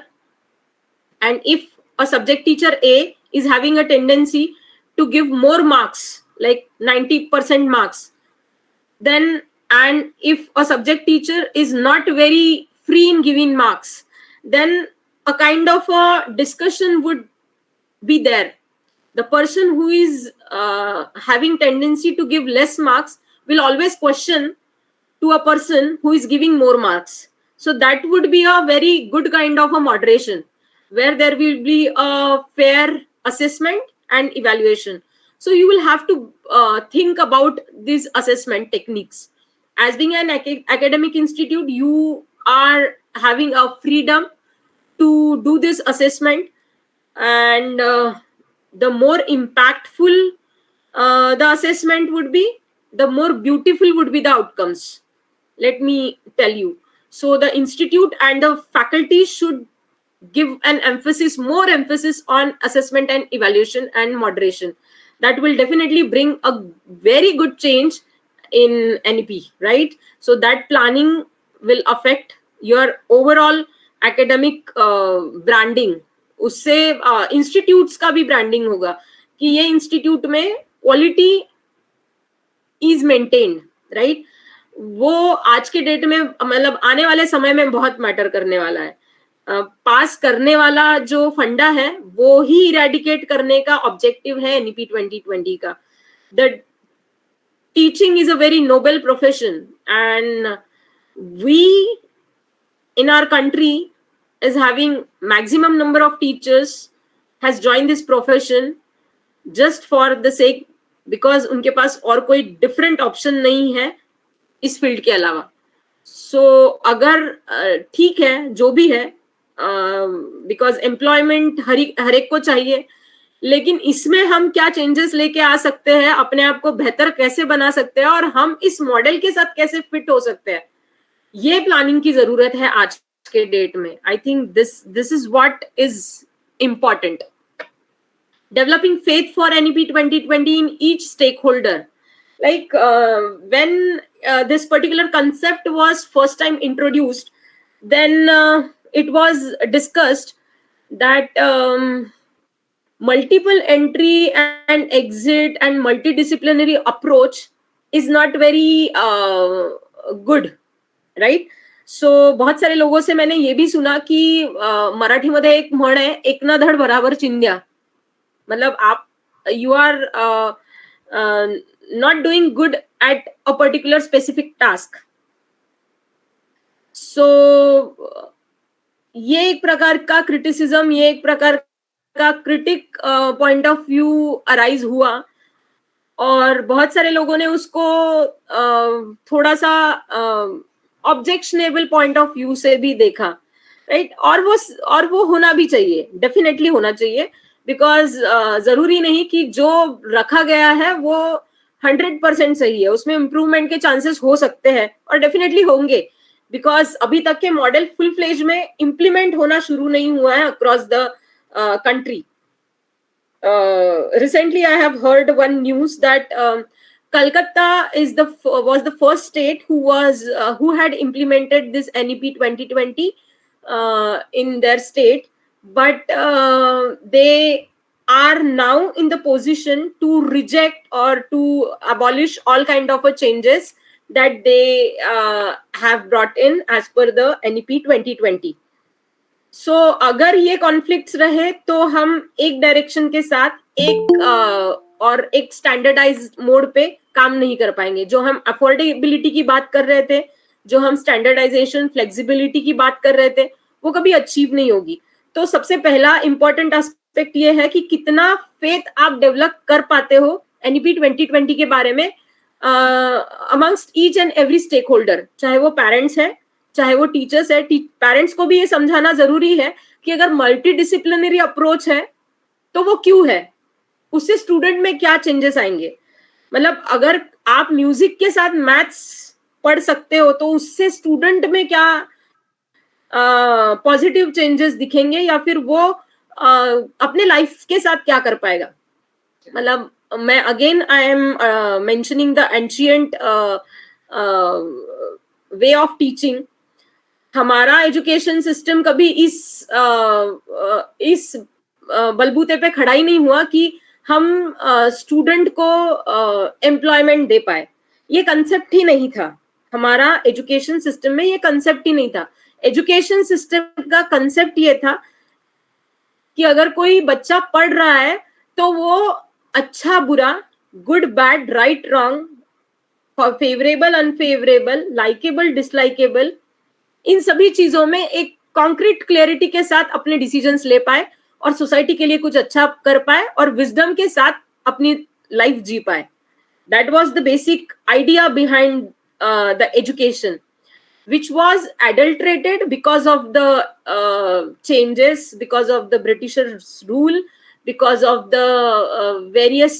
and if a subject teacher A is having a tendency to give more marks, like 90% marks, then, and if a subject teacher is not very free in giving marks, then a kind of a discussion would be there. The person who is having tendency to give less marks will always question to a person who is giving more marks. So that would be a very good kind of a moderation, where there will be a fair assessment and evaluation. So you will have to think about these assessment techniques. As being an academic institute, you are having a freedom to do this assessment, and the more impactful the assessment would be, the more beautiful would be the outcomes. Let me tell you. So the institute and the faculty should give an emphasis, more emphasis on assessment and evaluation and moderation. That will definitely bring a very good change in NEP, right? So that planning will affect your overall academic branding. उससे institutes का भी branding होगा कि ये institute में quality is maintained, right? वो आज के डेट में, मतलब आने वाले समय में बहुत मैटर करने वाला है. पास करने वाला जो फंडा है वो ही इरेडिकेट करने का ऑब्जेक्टिव है एनईपी 2020 का. The teaching is a very noble profession, and we in our country is having maximum number of teachers has joined this profession just for the sake, because उनके पास और कोई different option नहीं है इस field के अलावा. सो अगर ठीक है जो भी है, बिकॉज एम्प्लॉयमेंट हर एक को चाहिए, लेकिन इसमें हम क्या चेंजेस लेके आ सकते हैं, अपने आप को बेहतर कैसे बना सकते हैं, और हम इस मॉडल के साथ कैसे फिट हो सकते हैं, ये प्लानिंग की जरूरत है आज के डेट में. I think this is what is important. Developing faith for NEP 2020 in each stakeholder. Like when this particular concept was first time introduced, then it was discussed that multiple entry and exit and multidisciplinary approach is not very good, right? So बहुत सारे लोगों से मैंने ये भी सुना कि मराठी मध्ये एक म्हण आहे, एक ना धड बराबर चिंध्या. मतलब आप you are not doing good at a particular specific task. So ये एक प्रकार का क्रिटिसिज्म, ये एक प्रकार का critic point of view arise हुआ, और बहुत सारे लोगों ने उसको थोड़ा सा ऑब्जेक्शनेबल पॉइंट ऑफ व्यू से भी देखा, राइट? और वो होना भी चाहिए, डेफिनेटली होना चाहिए, बिकॉज जरूरी नहीं कि जो रखा गया है वो 100% सही है. उसमें इम्प्रूवमेंट के चांसेस हो सकते हैं, और डेफिनेटली होंगे, बिकॉज अभी तक के मॉडल फुल फ्लेज में इम्प्लीमेंट होना शुरू नहीं हुआ है across the country. Recently I have heard one news that Kolkata was the first state who had implemented this NEP 2020 in their state, but they are now in the position to reject or to abolish all kind of changes that they have brought in as per the NEP 2020. So अगर ये conflicts रहे तो हम एक direction के साथ एक और एक स्टैंडर्डाइज्ड मोड पे काम नहीं कर पाएंगे. जो हम अफोर्डेबिलिटी की बात कर रहे थे, जो हम स्टैंडर्डाइजेशन फ्लेक्सिबिलिटी की बात कर रहे थे, वो कभी अचीव नहीं होगी. तो सबसे पहला इंपॉर्टेंट एस्पेक्ट ये है कि कितना फेथ आप डेवलप कर पाते हो एनईपी 2020 के बारे में amongst each and every stake holder, चाहे वो पेरेंट्स है, चाहे वो टीचर्स है. पेरेंट्स को भी ये समझाना जरूरी है कि अगर मल्टी डिसिप्लिनरी अप्रोच है तो वो क्यों है, उससे स्टूडेंट में क्या चेंजेस आएंगे. मतलब अगर आप म्यूजिक के साथ मैथ्स पढ़ सकते हो तो उससे स्टूडेंट में क्या पॉजिटिव चेंजेस दिखेंगे, या फिर वो अपने लाइफ के साथ क्या कर पाएगा. मतलब मैं again I am mentioning the ancient way of teaching. हमारा एजुकेशन सिस्टम कभी इस बलबूते पे खड़ा ही नहीं हुआ कि हम स्टूडेंट को एम्प्लॉयमेंट दे पाए. ये कंसेप्ट ही नहीं था हमारा एजुकेशन सिस्टम में, ये कंसेप्ट ही नहीं था. एजुकेशन सिस्टम का कंसेप्ट ये था कि अगर कोई बच्चा पढ़ रहा है तो वो अच्छा बुरा, good bad, right wrong, favourable unfavourable, likeable dislikeable, इन सभी चीजों में एक कॉन्क्रीट क्लैरिटी के साथ अपने डिसीजंस ले पाए और सोसाइटी के लिए कुछ अच्छा कर पाए और विजडम के साथ अपनी लाइफ जी पाए. That was the basic idea behind the education, which was adulterated because of the changes, because of the Britishers' rule, because of the various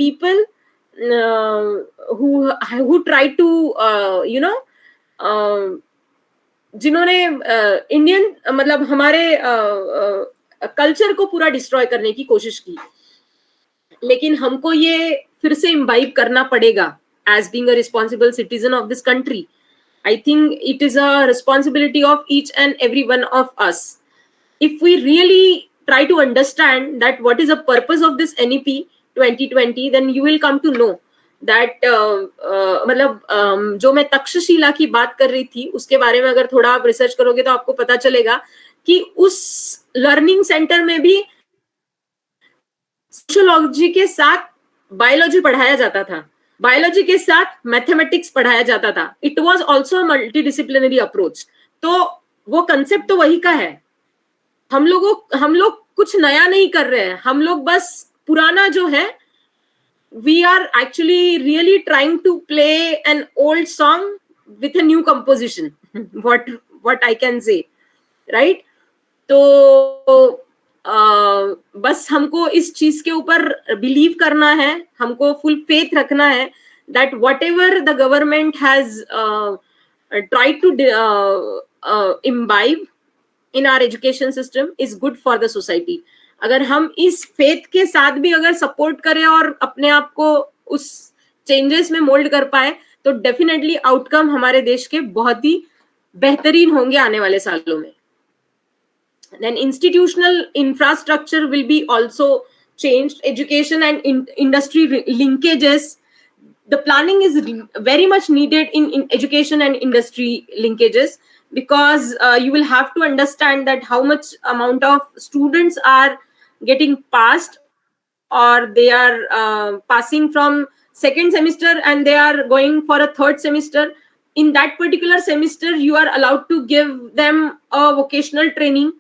people who tried to जिन्होंने इंडियन मतलब हमारे culture को पूरा destroy करने की कोशिश की. लेकिन हमको ये फिर से इम्बाइब करना पड़ेगा as being a responsible citizen of this country. I think it is a responsibility of each and every one of us. If we really try to understand that what is the purpose of this NEP 2020, then you will come to know that मतलब जो मैं तक्षशिला की बात कर रही थी उसके बारे में अगर थोड़ा आप रिसर्च करोगे तो आपको पता चलेगा कि उस लर्निंग सेंटर में भी सोशियोलॉजी के साथ बायोलॉजी पढ़ाया जाता था, बायोलॉजी के साथ मैथमेटिक्स पढ़ाया जाता था. It was also multi disciplinary approach. तो वो कंसेप्ट तो वही का है. हम लोग कुछ नया नहीं कर रहे हैं, हम लोग बस पुराना जो है, we are actually really trying to play an old song with a new composition, what I can say, right. तो बस हमको इस चीज के ऊपर बिलीव करना है, हमको फुल फेथ रखना है that whatever the government has tried to imbibe in our education system is good for the society. अगर हम इस फेथ के साथ भी अगर सपोर्ट करें और अपने आप को उस चेंजेस में मोल्ड कर पाए तो डेफिनेटली आउटकम हमारे देश के बहुत ही बेहतरीन होंगे आने वाले सालों में. Then institutional infrastructure will be also changed. Education and industry linkages. The planning is very much needed in education and industry linkages, because you will have to understand that how much amount of students are getting passed, or they are passing from second semester and they are going for a third semester. In that particular semester, you are allowed to give them a vocational training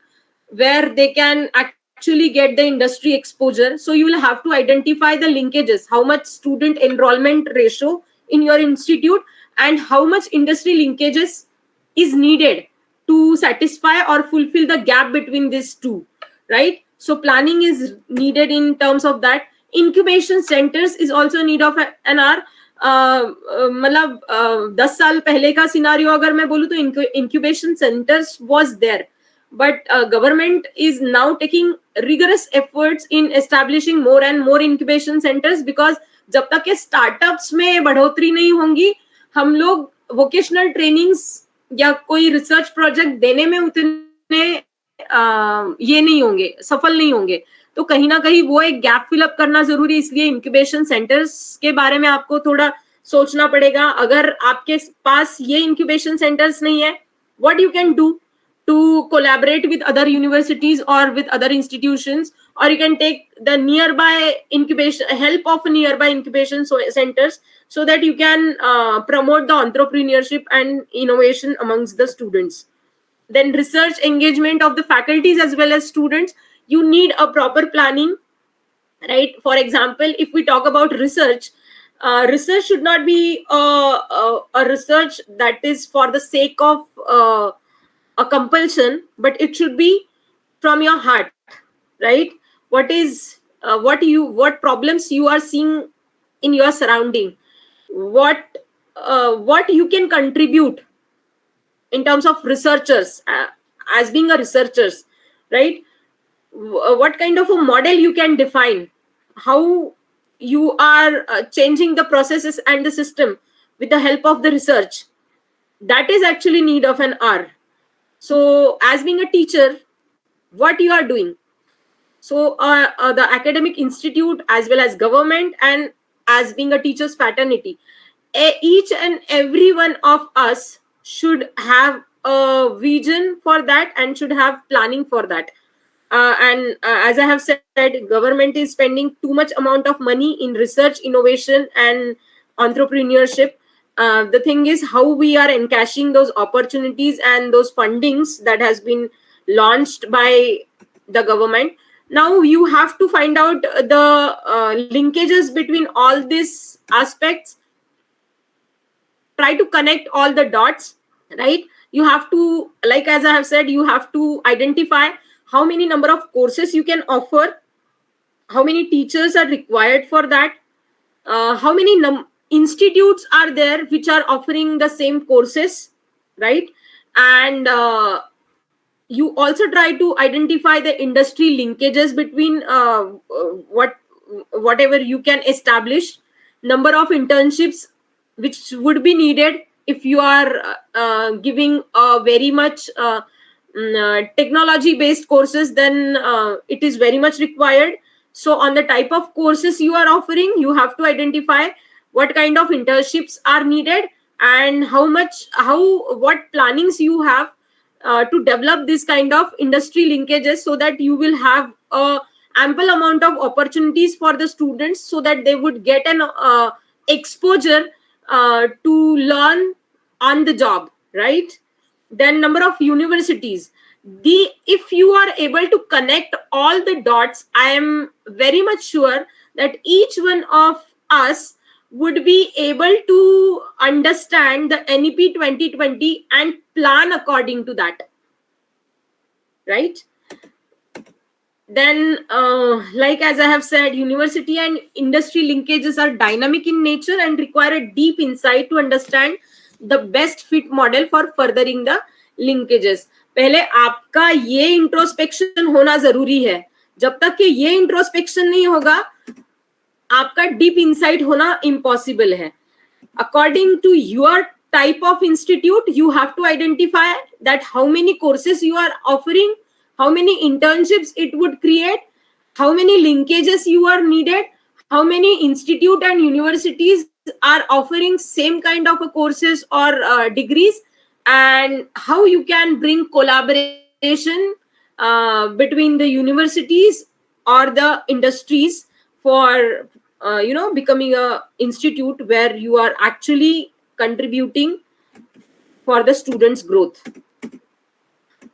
where they can actually get the industry exposure. So you will have to identify the linkages, how much student enrollment ratio in your institute and how much industry linkages is needed to satisfy or fulfill the gap between these two, right? So planning is needed in terms of that. Incubation centers is also need of an hour. मतलब 10 साल पहले का scenario अगर मैं बोलूं तो incubation centers was there. But government is now taking rigorous efforts in establishing more and more incubation centers, because जब तक के स्टार्टअप्स में बढ़ोतरी नहीं होंगी, हम लोग वोकेशनल ट्रेनिंग्स या कोई रिसर्च प्रोजेक्ट देने में उतने ये नहीं होंगे, सफल नहीं होंगे. तो कहीं ना कहीं वो एक गैप फिलअप करना जरूरी है. इसलिए इंक्यूबेशन सेंटर्स के बारे में आपको थोड़ा सोचना पड़ेगा. अगर आपके पास ये इंक्यूबेशन सेंटर्स नहीं है, what you can do, to collaborate with other universities or with other institutions, or you can take the nearby incubation help of nearby incubation centers, so that you can promote the entrepreneurship and innovation amongst the students. Then research engagement of the faculties as well as students. You need a proper planning, right? For example, if we talk about research, research should not be a research that is for the sake of a compulsion, but it should be from your heart, right? What problems you are seeing in your surrounding, what you can contribute in terms of researchers, as being a researchers, right? What kind of a model you can define, how you are changing the processes and the system with the help of the research. That is actually need of an R. So as being a teacher, what you are doing, so the academic institute as well as government, and as being a teacher's fraternity, each and every one of us should have a vision for that and should have planning for that. And as I have said, government is spending too much amount of money in research, innovation, and entrepreneurship. The thing is how we are encashing those opportunities and those fundings that has been launched by the government. Now you have to find out the linkages between all these aspects, try to connect all the dots, right? You have to, like as I have said, you have to identify how many number of courses you can offer, how many teachers are required for that, how many institutes are there which are offering the same courses, right? And you also try to identify the industry linkages between whatever you can establish, number of internships which would be needed if you are giving very much technology based courses, then it is very much required. So on the type of courses you are offering, you have to identify what kind of internships are needed, and what plannings you have to develop this kind of industry linkages, so that you will have a ample amount of opportunities for the students, so that they would get an exposure to learn on the job, right? Then number of universities, if you are able to connect all the dots, I am very much sure that each one of us would be able to understand the NEP 2020 and plan according to that, right? Then like as I have said, university and industry linkages are dynamic in nature and require a deep insight to understand the best fit model for furthering the linkages. पहले आपका ये introspection होना जरूरी है. जब तक कि ये इंट्रोस्पेक्शन नहीं होगा, आपका डीप इंसाइट होना इम्पॉसिबल है. According to your type of institute, you have to identify that how many courses you are offering, how many internships it would create, how many linkages you are needed, how many institute and universities are offering same kind of a courses or degrees, and how you can bring collaboration between the universities or the industries for becoming a institute where you are actually contributing for the students growth.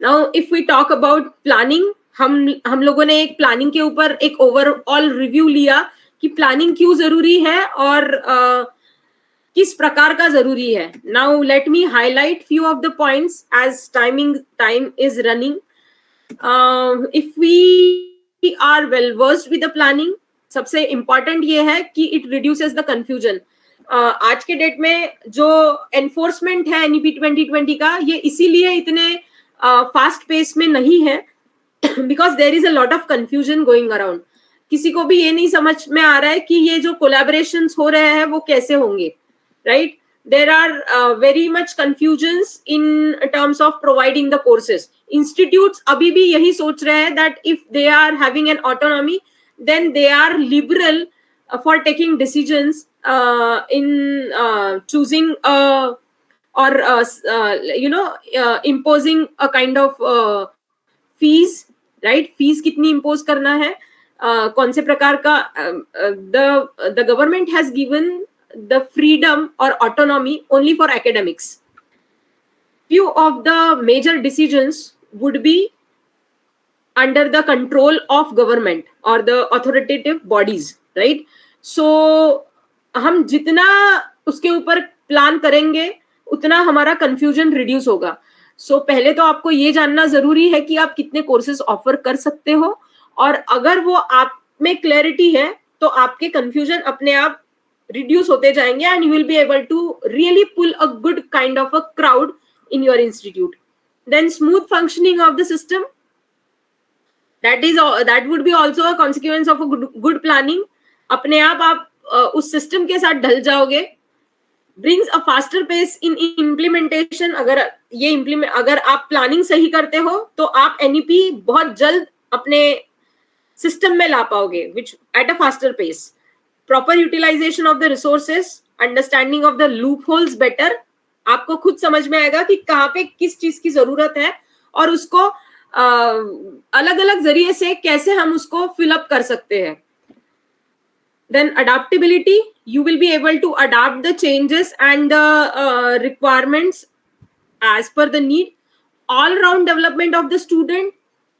Now if we talk about planning, हम लोगों ने एक planning के ऊपर एक overall review लिया कि planning क्यों जरूरी है और किस प्रकार का जरूरी है. Now let me highlight few of the points as time is running. If we are well versed with the planning, सबसे इंपॉर्टेंट ये है कि इट रिड्यूसेस द कंफ्यूजन. आज के डेट में जो एनफोर्समेंट है NEP 2020 का, ये इसीलिए इतने फास्ट पेस में नहीं है because there is a lot of confusion going around. किसी को भी ये नहीं समझ में आ रहा है कि ये जो कोलैबोरेशंस हो रहे हैं वो कैसे होंगे, right? There are very much confusions in terms of providing the courses. Institutes अभी भी यही सोच रहे हैं that if they are having an autonomy, then they are liberal for taking decisions in choosing a or imposing a kind of fees, right? Fees kitni impose karna hai, kaun se prakar ka, the government has given the freedom or autonomy only for academics. Few of the major decisions would be under the control of government or the authoritative bodies, right? So हम जितना उसके ऊपर plan करेंगे उतना हमारा confusion reduce होगा. सो पहले तो आपको ये जानना जरूरी है कि आप कितने कोर्सेज ऑफर कर सकते हो, और अगर वो आप में क्लैरिटी है तो आपके कंफ्यूजन अपने आप रिड्यूस होते जाएंगे and you will be able to really pull a good kind of a crowd in your institute. Then smooth functioning of the system, that would be also a consequence of a good planning. अपने आप उस system के साथ ढल जाओगे. brings a faster pace in implementation. अगर आप planning सही करते हो तो आप NEP बहुत जल्द अपने सिस्टम में ला पाओगे, which at a faster pace. Proper utilization of the resources, understanding of the loopholes better. आपको खुद समझ में आएगा कि कहाँ पे किस चीज की जरूरत है और उसको अलग अलग जरिए से कैसे हम उसको फिल अप कर सकते हैं. Then adaptability, you will be able to adapt the changes and the requirements as per the need. All round development of the student,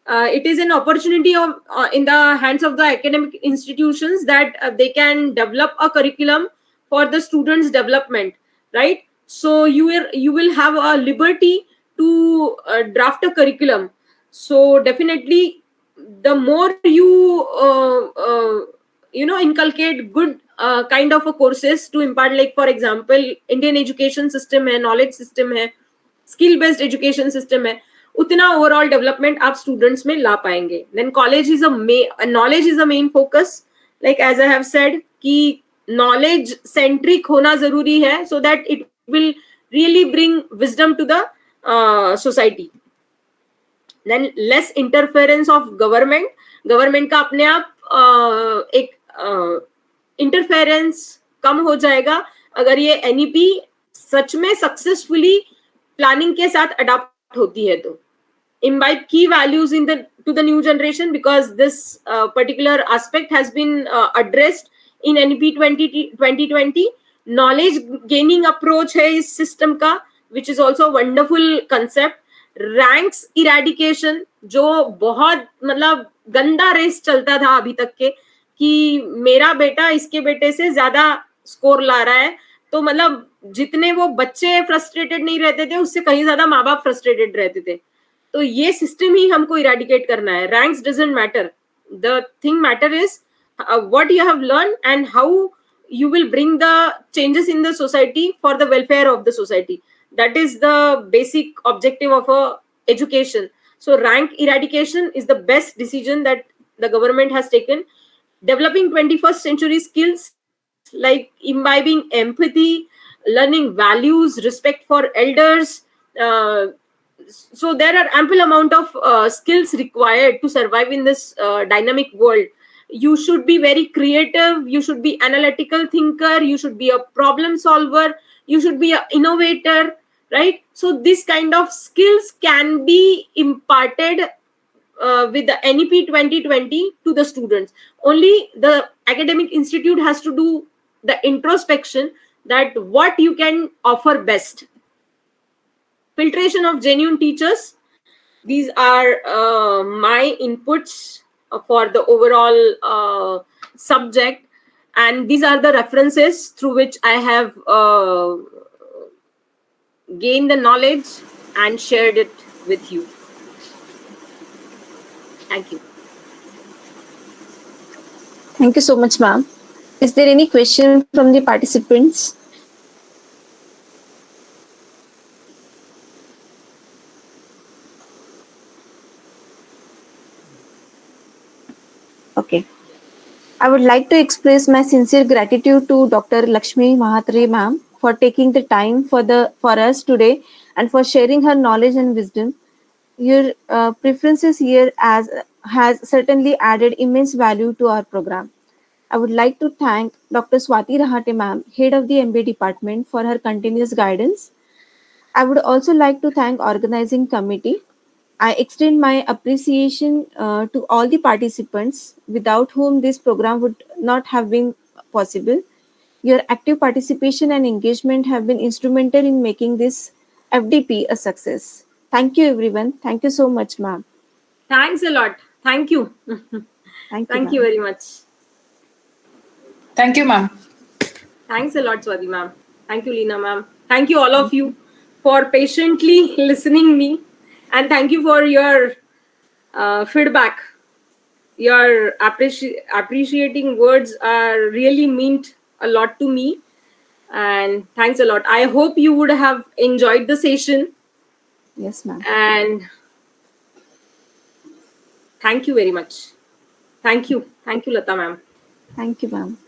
it is an opportunity of in the hands of the academic institutions that they can develop a curriculum for the students development, right? So you will have a liberty to draft a curriculum. So definitely the more you inculcate good kind of a courses to impart, like for example Indian education system है, knowledge system है, skill based education system है, उतना overall development आप students में ला पाएंगे. Then knowledge is a main focus, like as I have said कि knowledge centric होना जरूरी है, so that it will really bring wisdom to the society. Then less interference of government का अपने आप एक interference कम हो जाएगा अगर ये NEP सच में successfully planning के साथ अडॉप्ट होती है तो. Imbibe key values to the new generation, because this particular aspect has been addressed in NEP 2020. Knowledge gaining approach है इस system का, which is also a wonderful concept. Ranks eradication, जो बहुत मतलब गंदा रेस चलता था अभी तक के कि मेरा बेटा इसके बेटे से ज्यादा स्कोर ला रहा है, तो मतलब जितने वो बच्चे फ्रस्ट्रेटेड नहीं रहते थे उससे कहीं ज्यादा माँ बाप फ्रस्ट्रेटेड रहते थे. तो ये सिस्टम ही हमको इराडिकेट करना है. Ranks doesn't matter, the thing matter is what you have learn and how you will bring the changes in the society for the welfare of the society. That is the basic objective of a education. So rank eradication is the best decision that the government has taken. Developing 21st century skills like imbibing empathy, learning values, respect for elders. So there are ample amount of skills required to survive in this dynamic world. You should be very creative, you should be analytical thinker, you should be a problem solver, you should be an innovator, right? So this kind of skills can be imparted with the NEP 2020 to the students. Only the academic institute has to do the introspection that what you can offer best. Filtration of genuine teachers. These are my inputs for the overall subject, and these are the references through which I have gained the knowledge and shared it with you. Thank you. Thank you so much, ma'am. Is there any question from the participants? Okay. I would like to express my sincere gratitude to Dr. Laxmi Mahantre ma'am for taking the time for us today and for sharing her knowledge and wisdom. Your preferences here has certainly added immense value to our program. I would like to thank Dr. Swati Rahate ma'am, head of the MBA department, for her continuous guidance. I would also like to thank organizing committee. I extend my appreciation to all the participants without whom this program would not have been possible. Your active participation and engagement have been instrumental in making this FDP a success. Thank you, everyone. Thank you so much, ma'am. Thanks a lot. Thank you. Thank you, Thank you ma'am. very much. Thank you, ma'am. Thanks a lot, Swati ma'am. Thank you, Leena ma'am. Thank you all of you for patiently listening me, and thank you for your feedback. Your appreciating words are really meant a lot to me, and thanks a lot. I hope you would have enjoyed the session, Yes, ma'am. and thank you very much. Thank you, Lata ma'am. Thank you, ma'am.